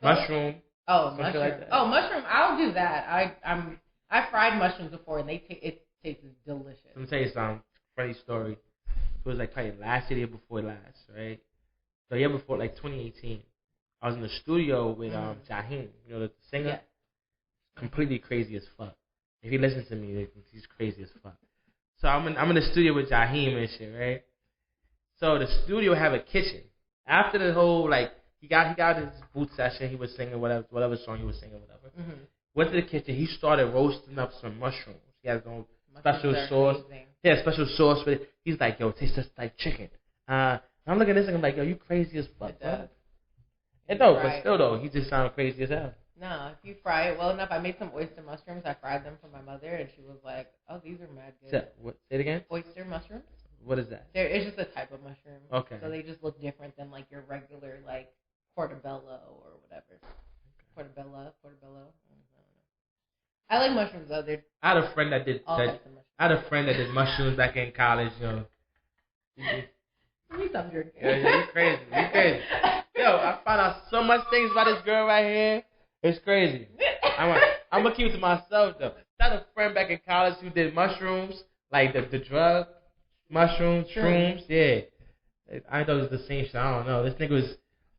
mushroom. Oh, mushroom. Like that. Oh, mushroom. I'll do that. I fried mushrooms before, and it tastes delicious. Let me tell you something. Funny story. It was like probably last year before last, right? The year before, like 2018. I was in the studio with Jaheim, the singer. Yeah. Completely crazy as fuck. If he listens to me, he's crazy as fuck. So I'm in the studio with Jaheim and shit, right? So the studio have a kitchen. After the whole he got his boot session, he was singing whatever song he was singing, whatever. Mm-hmm. Went to the kitchen. He started roasting up some mushrooms. He has his own special sauce. Amazing. Yeah, special sauce with it. He's like, yo, it tastes just like chicken. I'm looking at this and I'm like, yo, you crazy as fuck. It does. But still though, he just sounded crazy as hell. No, if you fry it well enough, I made some oyster mushrooms. I fried them for my mother, and she was like, "Oh, these are mad good." Say it again. Oyster mushrooms. What is that? It's just a type of mushroom. Okay. So they just look different than like your regular portobello or whatever. Okay. Portobello. I like mushrooms though. I had a friend that did. Mushrooms back in college. You stop drinking. Yeah, you crazy. Yo, I found out so much things about this girl right here. It's crazy. I'm gonna keep it to myself though. I had a friend back in college who did mushrooms, like the drug mushrooms, shrooms. Yeah, I thought it was the same shit. I don't know. This nigga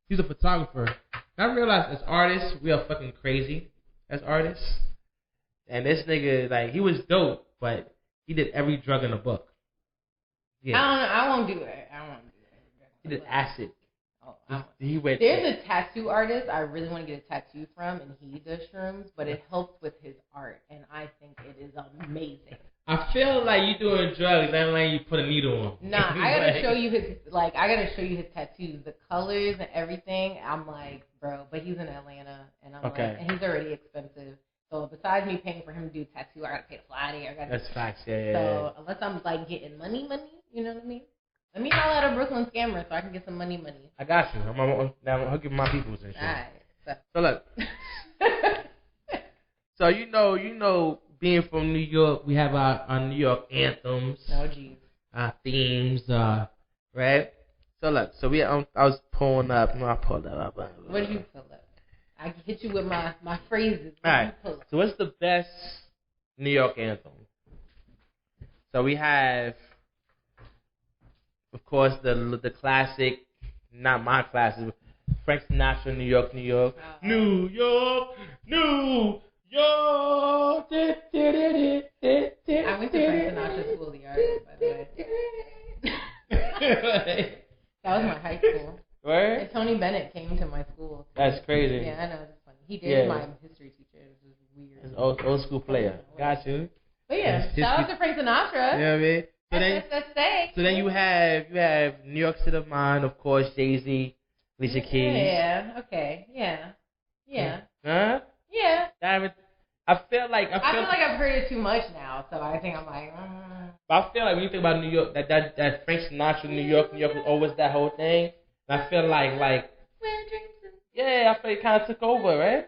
he's a photographer. And I realized as artists, we are fucking crazy as artists. And this nigga, he was dope, but he did every drug in the book. Yeah. I won't do it. He did acid. There's a tattoo artist I really want to get a tattoo from, and he does shrooms, but it helps with his art, and I think it is amazing. I feel like you doing drugs. I don't like you put a needle on. Nah, I gotta show you his tattoos, the colors and everything. I'm like, bro, but he's in Atlanta, and I'm like, and he's already expensive. So besides me paying for him to do a tattoo, I gotta pay to fly there. That's facts, yeah. So unless I'm like getting money, you know what I mean? Let me holler at a Brooklyn scammer so I can get some money. I got you. I'm hooking my peoples and shit. All right. So look. So you know, being from New York, we have our New York anthems. Oh geez. Our themes, right? So look. So I was pulling up. I pulled that up. What did you pull up? I can hit you with my phrases. All right. So what's the best New York anthem? So we have, of course, the classic, not my classic, Frank Sinatra, New York, New York. New York, New York. I went to Frank Sinatra School of the Arts, by the way. That was my high school. Where? And Tony Bennett came to my school. That's crazy. Yeah, I know. It's funny. He did my history teacher. It was weird. It's old school player. Got you. But yeah, shout out to Frank Sinatra. You know what I mean? So then you have New York City of Mind, of course, Jay-Z, Alicia Keys. Yeah. Okay. Yeah. Huh? Yeah. I feel like I've heard it too much now, so I think I'm like. But I feel like when you think about New York, that Frank Sinatra, New York was always that whole thing. And I feel like I feel it kind of took over, right?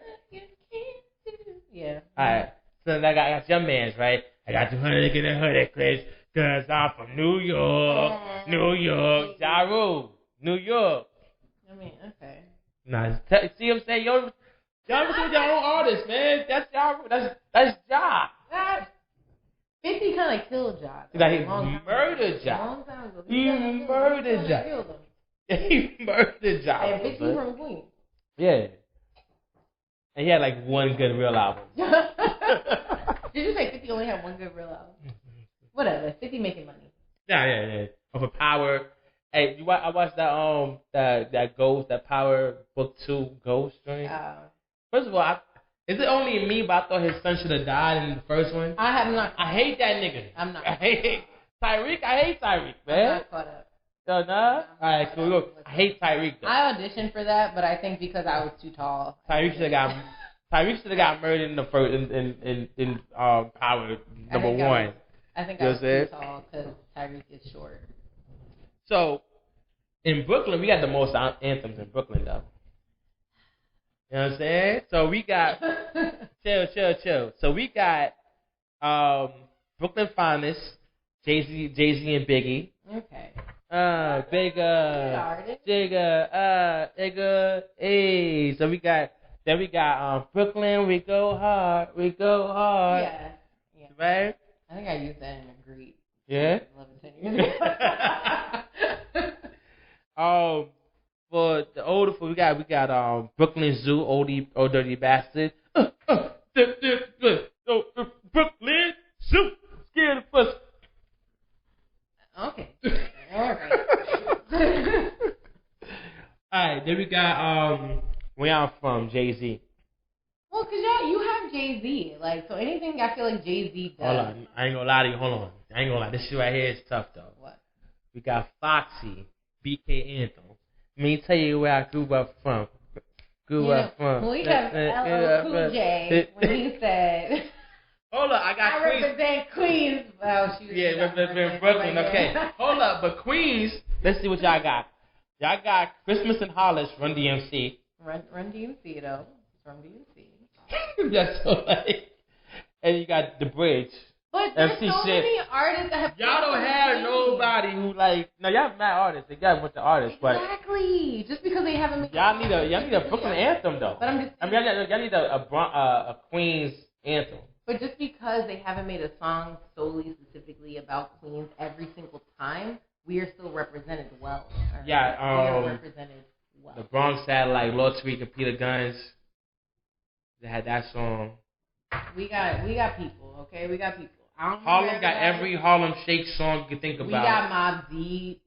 Yeah. All right. So then I got your man's, right? I got 200 in the hood, Chris, because I'm from New York. New York. Ja Rule. New York. I mean, okay. Nah, see what I'm saying? Y'all listen with your own artists, man. That's Ja Rule. That's Ja. 50 kind of killed Ja. He murdered Ja. He murdered Ja. He murdered Ja. And 50 from Queens. Yeah. And he had like one good real album. Did you say 50 only had one good real album? Whatever. 50 making money. Yeah. Of a Power. Hey, I watched that Ghost, that Power Book 2 Ghost joint. First of all, is it only me, but I thought his son should have died in the first one? I hate that nigga. I'm not. I hate Tyreek, man. I'm not caught up. So, nah? Alright, cool. I hate Tyreek, though. I auditioned for that, but I think because I was too tall. Tyreek should have got murdered in the first in Power number 1. I think I was too tall because Tyreek is short. So, in Brooklyn, we got the most anthems in Brooklyn, though. You know what I'm saying? So we got chill. So we got Brooklyn Finest, Jay-Z and Biggie. Okay. Jigga, hey. So we got Brooklyn, we go hard. Yeah. Right? I think I used that in a Greek. Yeah? 11, 10 years ago. For the older we got Brooklyn Zoo, Old Dirty Bastard. Brooklyn Zoo, scared of pussy. Okay. All right. Alright, then we got where I'm from, Jay-Z. Well, cause you have Jay-Z, like, so anything I feel like Jay-Z does. Hold on, I ain't gonna lie to you. Hold on, I ain't gonna lie. This shit right here is tough though. What? We got Foxy, BK Anthem. Let me tell you where I grew up from. We have LL Cool J when he said. Hold up, I represent Queens. Well, represent Brooklyn. Okay, hold up, but Queens. Let's see what y'all got. Y'all got Christmas in Hollis, Run DMC. Run DMC though. Run DMC. That's so like. And you got The Bridge. But there's so many artists that have. Y'all don't have nobody who like. No, y'all have mad artists. They got a bunch of artists, exactly. Just because they haven't made. Y'all need a Brooklyn anthem though. But I'm just. Y'all need a Queens anthem. But just because they haven't made a song solely specifically about Queens every single time, we are still represented well. Right? Yeah, we are represented well. The Bronx had like Lord Tariq and Peter Guns. They had that song. We got people, okay? We got people. Harlem got every Harlem Shake song you can think about. We got Mobb Deep.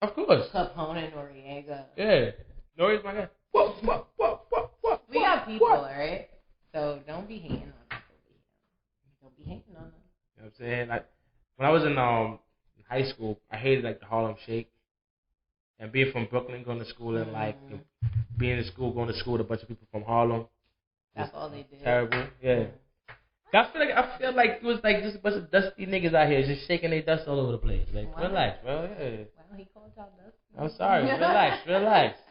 Of course. Capone and Noriega. Yeah. Stories, my guy. What? We got people, alright? So don't be hating on us. Don't be hating on us. You know what I'm saying? Like, when I was in high school, I hated, like, the Harlem Shake. And being from Brooklyn, going to school, and, like, being in school, going to school with a bunch of people from Harlem. That's all they did. Terrible, yeah. I feel like it was like just a bunch of dusty niggas out here just shaking their dust all over the place. Like, relax, bro. Yeah. Well, he called y'all dusty. I'm sorry. Relax.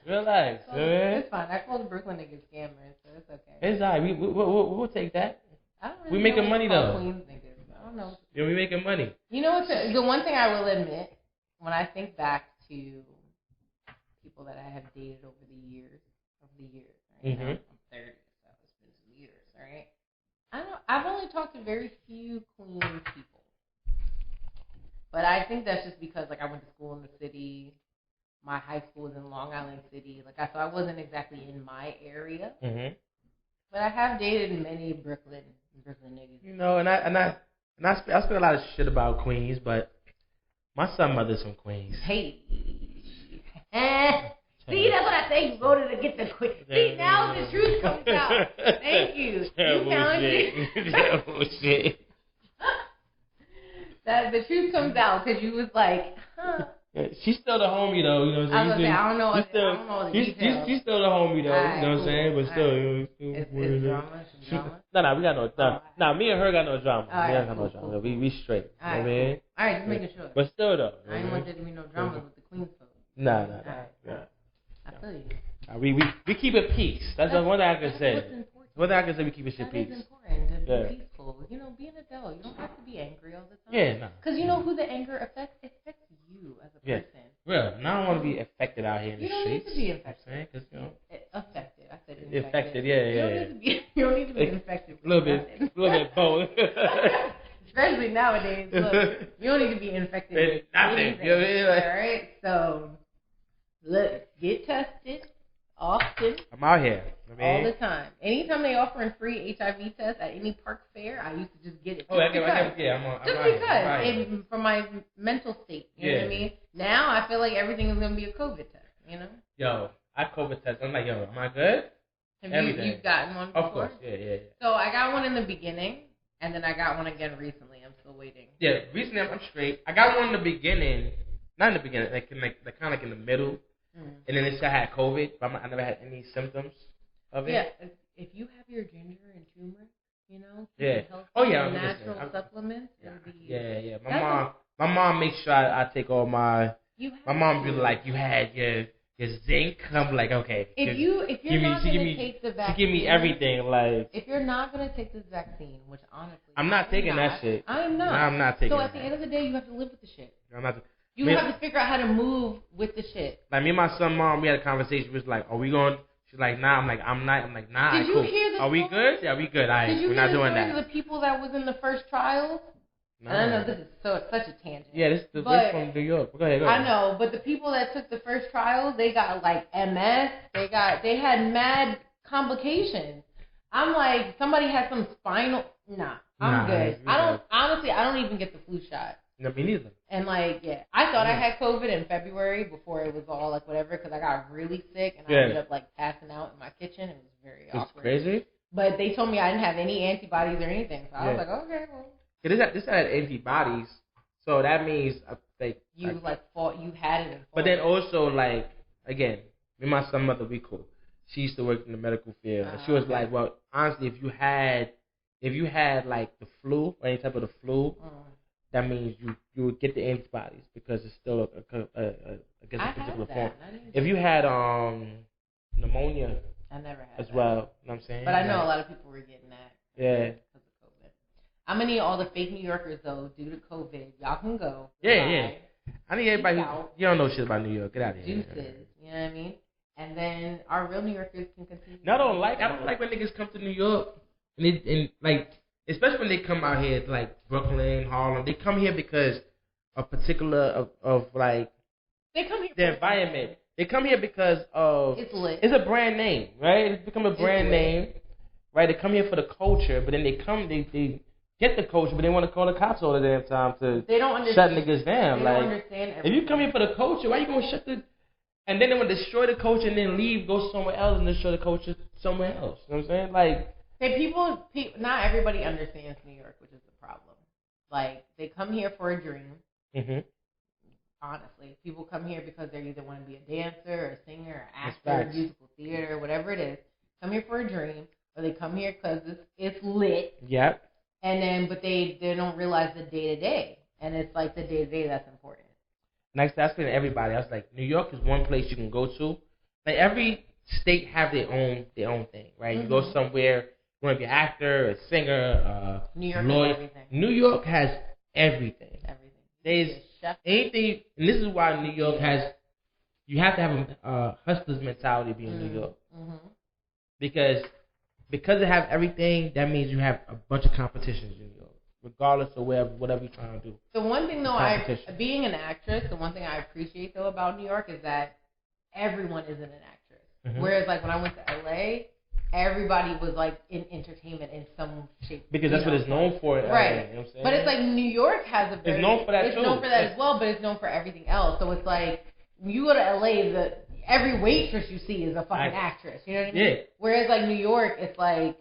It's fine. I call the Brooklyn niggas scammers, so it's okay. It's alright. We'll take that. I don't really we making money though. Queens niggas. I don't know. Yeah, we making money. You know what? The one thing I will admit, when I think back to people that I have dated over the years, right? Mm-hmm. Now I'm 30, so it's been some years, right? I've only talked to very few Queens people, but I think that's just because like I went to school in the city. My high school was in Long Island City, so I wasn't exactly in my area. Mm-hmm. But I have dated many Brooklyn niggas. You know, and I speak a lot of shit about Queens, but my son mother's from Queens. Hey. See, that's what I say. You voted to get the Queen. See, now the truth comes out. Thank you. You found it. Shit. That the truth comes out because you was like, huh. Yeah, she's still the homie though, you know what I'm saying? I don't know the details. She's still the homie though, right, you know what I'm saying? But still, it's drama. We got no. Nah, me and her got no drama. Right, we got no drama. Cool. We straight. All right, you know what I mean? All right, just making sure. But still though. I didn't want there to be no drama with the Queens folks. Nah. I feel you. We keep it peace. That's one thing I can say. One thing I can say, we keep it shit peace. That is important to be peaceful. You know, be an adult. You don't have to be angry all the time. Yeah, no. Because you know who the anger affects? It affects you as a person. Real. And I don't want to be affected out here in the streets. You don't need to be infected. Cause, you know, affected. I said infected. Infected, yeah. You don't need to be infected. A little bit both. Especially nowadays. Look, you don't need to be infected with nothing. You know what I mean? All right? So, look, get tested often. I'm out here. All the time. Anytime they offering free HIV tests at any park fair, I used to just get it. I'm because for my mental state, you know what I mean? Now I feel like everything is going to be a COVID test, you know? Yo, I COVID test. I'm like, yo, am I good? Have you've gotten one before? Of course, yeah. So I got one in the beginning, and then I got one again recently. I'm still waiting. Yeah, recently I'm straight. I got one in the beginning. Not in the beginning, like kind of like in the middle. And then they said I had COVID, but I never had any symptoms of it. Yeah, if you have your ginger and turmeric, you know, natural supplements. Yeah. My mom makes sure I take all my. My mom be like, you had your zinc. I'm like, okay. If you're not gonna take the vaccine, she give me everything. Like, if you're not gonna take this vaccine, which honestly, I'm not taking that shit. I'm not. I'm not taking. So at the end of the day, you have to live with the shit. I'm not. You have to figure out how to move with the shit. Like me and my son, mom, we had a conversation. We was like, "Are we going?" She's like, "Nah." I'm like, "I'm not." I'm like, "Nah." Did you hear the Are we good? Yeah, we good. We're not doing that. Did you hear the people that was in the first trials? No. I know this is such a tangent. Yeah, this is from New York. Go ahead. I know, but the people that took the first trials, they got like MS. They had mad complications. I'm like, somebody had some spinal. I'm good. I don't even get the flu shot. No, me neither. And like, I thought I had COVID in February before it was all like whatever, because I got really sick and I ended up like passing out in my kitchen. It was very awkward. It's crazy. But they told me I didn't have any antibodies or anything, so I was like, okay, well. This had antibodies, so that means you had it. But then also like again, me and my son mother, we cool. She used to work in the medical field, and she was like, well, honestly, if you had like the flu or any type of the flu. That means you would get the antibodies because it's still against a particular form. If you had pneumonia, I never had as that. well. You know what I'm saying? But I know a lot of people were getting that. Yeah. Because of COVID. I'm gonna need all the fake New Yorkers though, due to COVID. Y'all can go. Yeah. I need everybody. You don't know shit about New York. Get out of here. Juices. You know what I mean? And then our real New Yorkers can continue. No, I don't like when niggas come to New York and like. Especially when they come out here, like Brooklyn, Harlem, they come here because of particular of like they come here the environment. They come here because of it's lit. It's a brand name, right? It's become a brand name, right? They come here for the culture, but then they get the culture, but they want to call the cops all the damn time to they don't understand, shut niggas down. They like, don't understand everything. If you come here for the culture, why you gonna shut the And then they would destroy the culture and then leave, go somewhere else and destroy the culture somewhere else. You know what I'm saying? Like, hey, people, not everybody understands New York, which is the problem. Like, they come here for a dream. Mm-hmm. Honestly, people come here because they either want to be a dancer, or a singer, or actor, musical theater, whatever it is. Come here for a dream, or they come here because it's lit. Yep. And then, but they don't realize the day to day, and it's like the day to day that's important. Next, that's for everybody. I was like, New York is one place you can go to. Like every state have their own thing, right? Mm-hmm. You go somewhere, you want to be an actor, a singer, New York has everything. New York has everything. There's anything, and this is why New York has. You have to have a hustler's mentality being in New York, because they have everything. That means you have a bunch of competitions in New York, regardless of whatever you're trying to do. The one thing though, being an actress, the one thing I appreciate though about New York is that everyone isn't an actress. Mm-hmm. Whereas like when I went to LA, everybody was like in entertainment in some shape. Because that's what it's known for. Right. You know what I'm saying? But it's like New York has a very... It's known for that too. It's known for that as well, but it's known for everything else. So it's like, when you go to LA, every waitress you see is a fucking actress. You know what I mean? Yeah. Whereas like New York, it's like,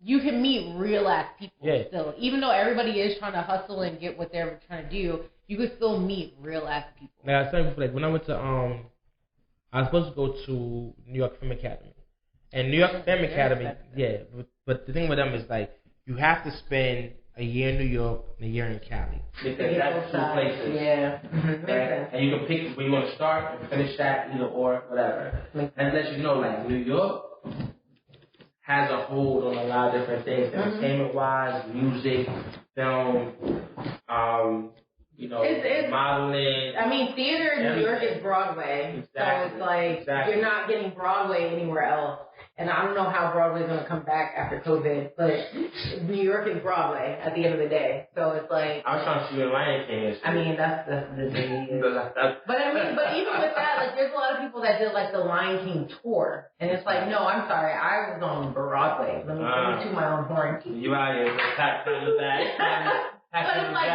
you can meet real ass people still. Even though everybody is trying to hustle and get what they're trying to do, you could still meet real ass people. Like I said before, like when I went to, I was supposed to go to New York Film Academy. And New York Film Academy, but the thing with them is like you have to spend a year in New York and a year in Cali. Because that's two places. Yeah. Right? And you can pick when you want to start and finish that, either or, whatever. And let you know, like New York has a hold on a lot of different things, entertainment-wise, music, film, it's modeling. I mean, theater in New York is Broadway. Exactly. So it's like you're not getting Broadway anywhere else. And I don't know how Broadway's going to come back after COVID, but New York is Broadway at the end of the day. So it's like... I was trying to see you in Lion King. I mean, that's the thing. But even with that, like, there's a lot of people that did, like, the Lion King tour. And it's like, no, I'm sorry, I was on Broadway. Let me to my own horn. You out here, pat the back. But it's like,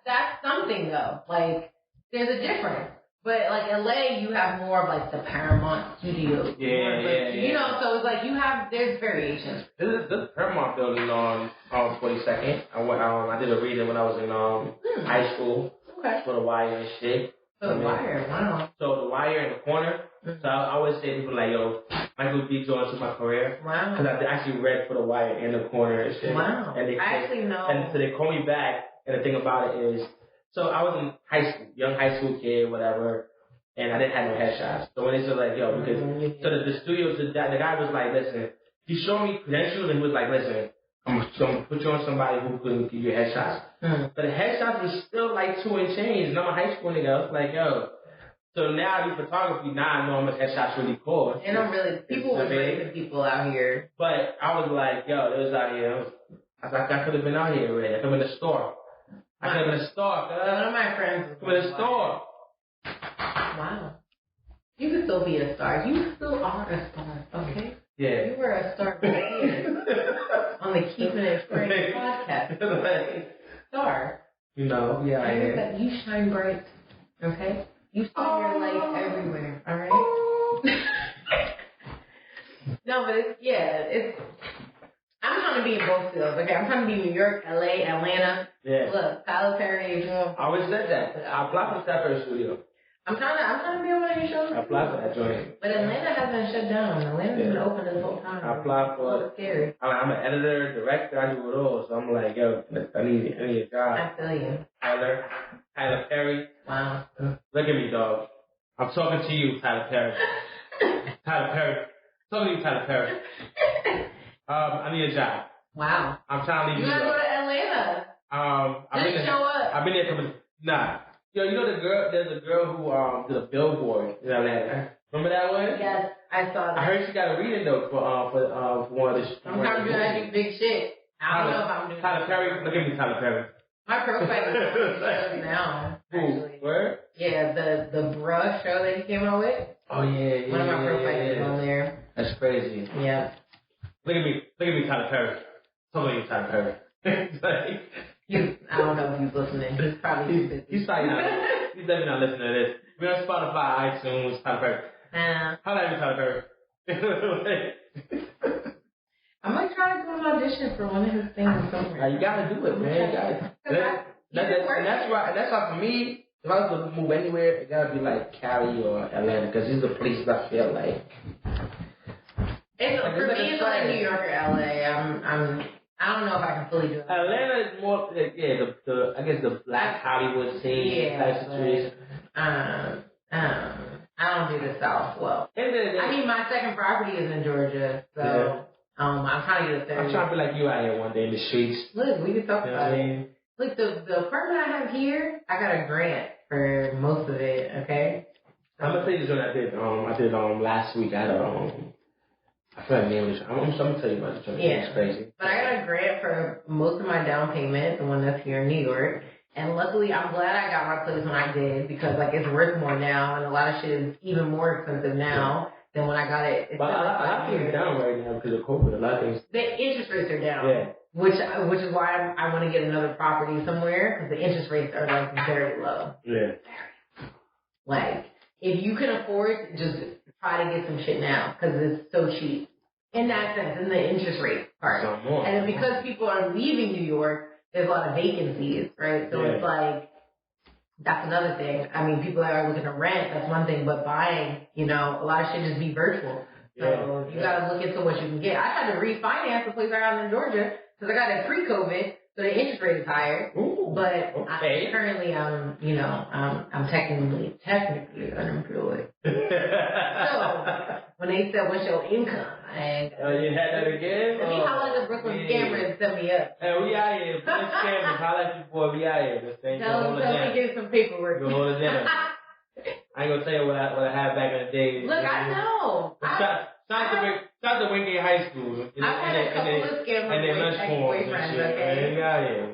that's something, though. Like, there's a difference. But, like, LA, you have more of, like, the Paramount Studios. Yeah. You know, so it's like there's variations. This is Paramount building on 42nd. I did a reading when I was in high school. Okay. For The Wire and shit. The Wire, wow. So The Wire in the corner. Mm-hmm. So I always say to people like, yo, Michael B. Jordan to my career. Wow. Because I actually read for The Wire in the corner and shit. Wow. And I actually know. And so they call me back, and the thing about it is, so I was in high school, young high school kid, whatever, and I didn't have no headshots. So when they said like, yo, because so the studio, the guy was like, listen, he showed me credentials and he was like, listen, I'm gonna put you on somebody who can give you headshots. But the headshots was still like 2 and change, and I'm a high school nigga. I was like, yo. So now I do photography. Now I know how much headshots really cost. And I'm really people were breaking people out here. But I was like, yo, it was out here. I was like, I could have been out here already. I could have been in the store. I could have been in the store. One of my friends was in the store. Wow. You could still be a star. You still are a star, okay? Yeah. You were a star right here on the Keeping It Straight podcast. Star. You know, yeah. You shine bright, okay? You see your light everywhere, all right? No, but it's. I'm trying to be in both fields, okay? I'm trying to be New York, LA, Atlanta. Yeah. Look, Tyler Perry, I always said that. I applied for Tyler Perry Studio. I'm trying to be on one of your shows. I applied for that joint. But Atlanta hasn't shut down. Atlanta's been open this whole time. I applied for it's scary. I'm an editor, director, I do it all. So I'm like, yo, I need a job. I feel you. Tyler Perry. Wow. Look at me, dog. I'm talking to you, Tyler Perry. Tyler Perry. Talking to you, Tyler Perry. I need a job. Wow. I'm trying to leave you. You gotta go to Atlanta. Just show up. I've been there Nah. Yo, you know there's a girl who did a billboard in Atlanta. Remember that one? Yes, I saw that. I heard she got a reading though for one of the. Sometimes you gotta do big shit. I don't know if I'm doing Tyler Perry. Look at me, Tyler Perry. My profile is now. Actually. Where? Yeah, the bruh show that he came out with. Oh yeah. One of my profiles is on there. That's crazy. Yeah. Look at me, Tyler Perry. Talk about you, Tyler Perry. I don't know if he's listening. He's probably too busy. He's probably not. He's definitely not listening to this. We're on Spotify, iTunes, Tyler Perry. How about you, Tyler Perry? I might try to do an audition for one of his things somewhere. You gotta do it, man. That's why for me, if I was to move anywhere, it gotta be like Cali or Atlanta, because these are the places I feel like. For me, it's like New York or LA. I don't know if I can fully do it. Atlanta is more, I guess the Black Hollywood scene type situation. I don't do the South well. I mean, my second property is in Georgia, so I'm trying to get a third. I'm trying to be like you out here one day in the streets. Look, we can talk about it. Look, the apartment I have here, I got a grant for most of it. Okay. I'm gonna tell you what I did. I did last week. I had I feel like name is. I'm gonna tell you about it. Yeah. It's crazy. But I got a grant for most of my down payment, the one that's here in New York. And luckily, I'm glad I got my place when I did, because like it's worth more now, and a lot of shit is even more expensive now than when I got it. But a lot of things are down right now because of COVID. A lot of things. The interest rates are down. Yeah. Which is why I want to get another property somewhere, because the interest rates are like very low. Yeah. Like if you can afford, just try to get some shit now because it's so cheap. In that sense, in the interest rate part. And then because people are leaving New York, there's a lot of vacancies, right? So it's like, that's another thing. I mean, people that are looking to rent, that's one thing, but buying, a lot of shit just be virtual. So you gotta look into what you can get. I had to refinance the place I got in Georgia because I got it pre-COVID, so the interest rate is higher. Ooh, but currently I'm technically unemployed. So when they said, "What's your income?" You had that again? Let me holler at the Brooklyn scammer and set me up. Hey, we out here. Brooklyn scammers, holler at you boy. We out here. This thing. Tell me get some paperwork. Go hold it down. I ain't gonna tell you what I had back in the day. Look, I know. Shout to Wingate High School. I've had a couple of scammers and their lunch forms and shit. Okay? We out here.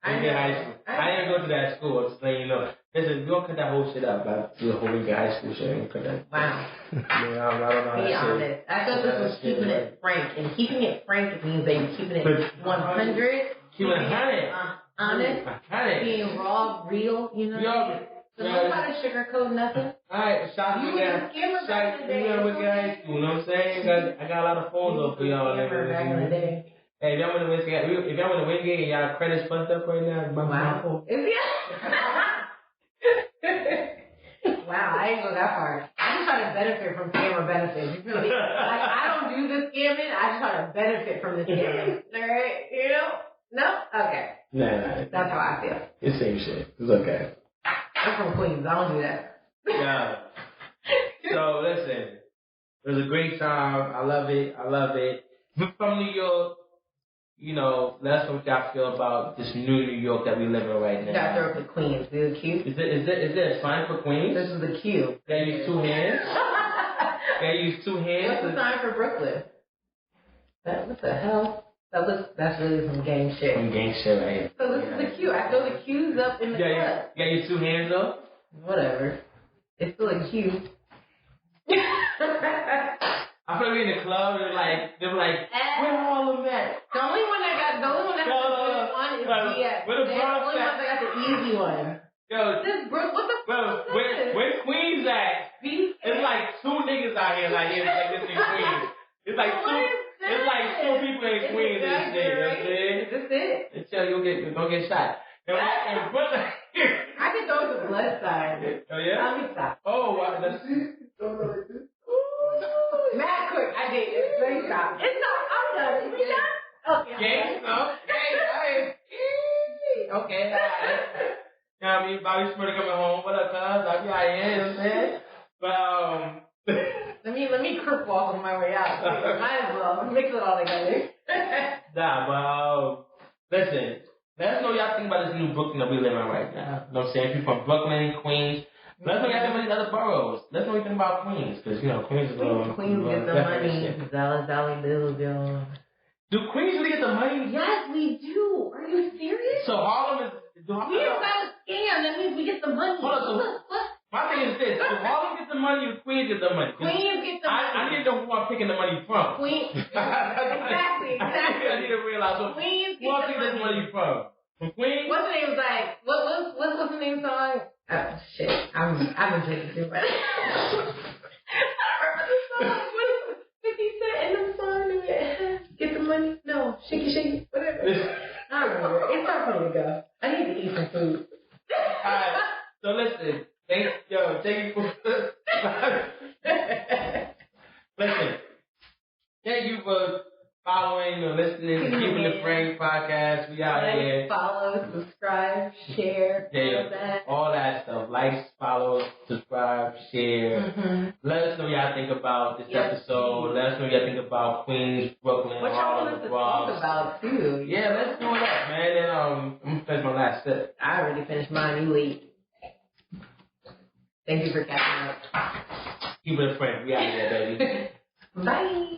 Wingate High School. I didn't go to that school, just letting you know. Listen, we don't cut that whole shit up, but do the whole Wingate High School shit. Ain't cut that. Wow. I don't know how Be honest. I thought this was keeping it frank. And keeping it frank means that you're keeping it 100. Keeping it 100. Honest. Being raw, real, So nobody sugarcoat nothing. Alright, shout out to Wingate High School, you know what I'm saying? I got a lot of phones up for y'all. Back in the day. Hey, if y'all want to Wingate and y'all credits fucked up right now, my phone. Wow, I ain't go that far. I just try to benefit from scammer benefits. You feel me? Like, I don't do the scamming. I just try to benefit from the scamming. Alright? No? Okay. Nah. That's how I feel. It's same shit. It's okay. I'm from Queens. I don't do that. Yeah. So, listen. It was a great time. I love it. We're from New York. Let us know what y'all feel about this new New York that we live in right now. You gotta throw up the Queens. Is it cute? Is there a sign for Queens? This is the Q. They use two hands? What's the sign for Brooklyn? What the hell? That's really some gang shit. Some gang shit right here. So this is the Q. I throw the Q's up in the club. You got your two hands up? Whatever. It's still a Q. I feel like in the club, they were like, where are all of them at? The only one that got the good one is DX. Where the only one that got the easy one. Yo, this Brooke, what the fuck is this? Where Queens at? It's like two niggas out here like this in Queens. It's like two people in Queens and shit. Is this it? It's don't get shot. And Brooklyn. I can throw the blood sign. Oh yeah? Let me stop. Oh wow, let's see. Mad quick, I did it. Let me stop. It's not. I'm done. You done? Okay. Okay. Okay. You know what I mean? Bobby Smurda coming home. What up, cuz? I'll be out here, you know what I'm saying? But, let me crip walk on my way out. Might as well. Mix it all together. Listen. Let us know what y'all think about this new Brooklyn that we live in right now. You know what I'm saying? People from Brooklyn, Queens. Let us know what y'all think about these other boroughs. Let us know what you think about Queens. Because, Queens is Queens get the money. Dallas Valley Bills, yo. Do Queens really get the money? Yes, we do. Are you serious? So Harlem is... We don't got a scam. That means we get the money. Hold on. My thing is this. Do Harlem get the money or Queens get the money? Queens get the money. I need to know who I'm picking the money from. Queens. Exactly. I need to realize who I'm picking this money from. From Queens? What's the name's like? What's the name song? Oh shit! I've been drinking too much. I remember the song. What 50 Cent in the song? Get the money? No, shaky, whatever. I don't remember. It's time for me to go. I need to eat some food. Alright, so listen. Thank you for listen. Thank you for following or listening to Keeping the Frame podcast. We out here. Follow, subscribe, share, all that stuff. Like, follow, subscribe, share. Mm-hmm. Let us know what y'all think about this episode. Let us know what y'all think about Queens, Brooklyn, what y'all want us to talk about too. Yeah, let's do that, man. Then I'm gonna finish my last sip. I already finished mine. You late. Thank you for catching up. Keep it a friend. We out here, baby. Bye.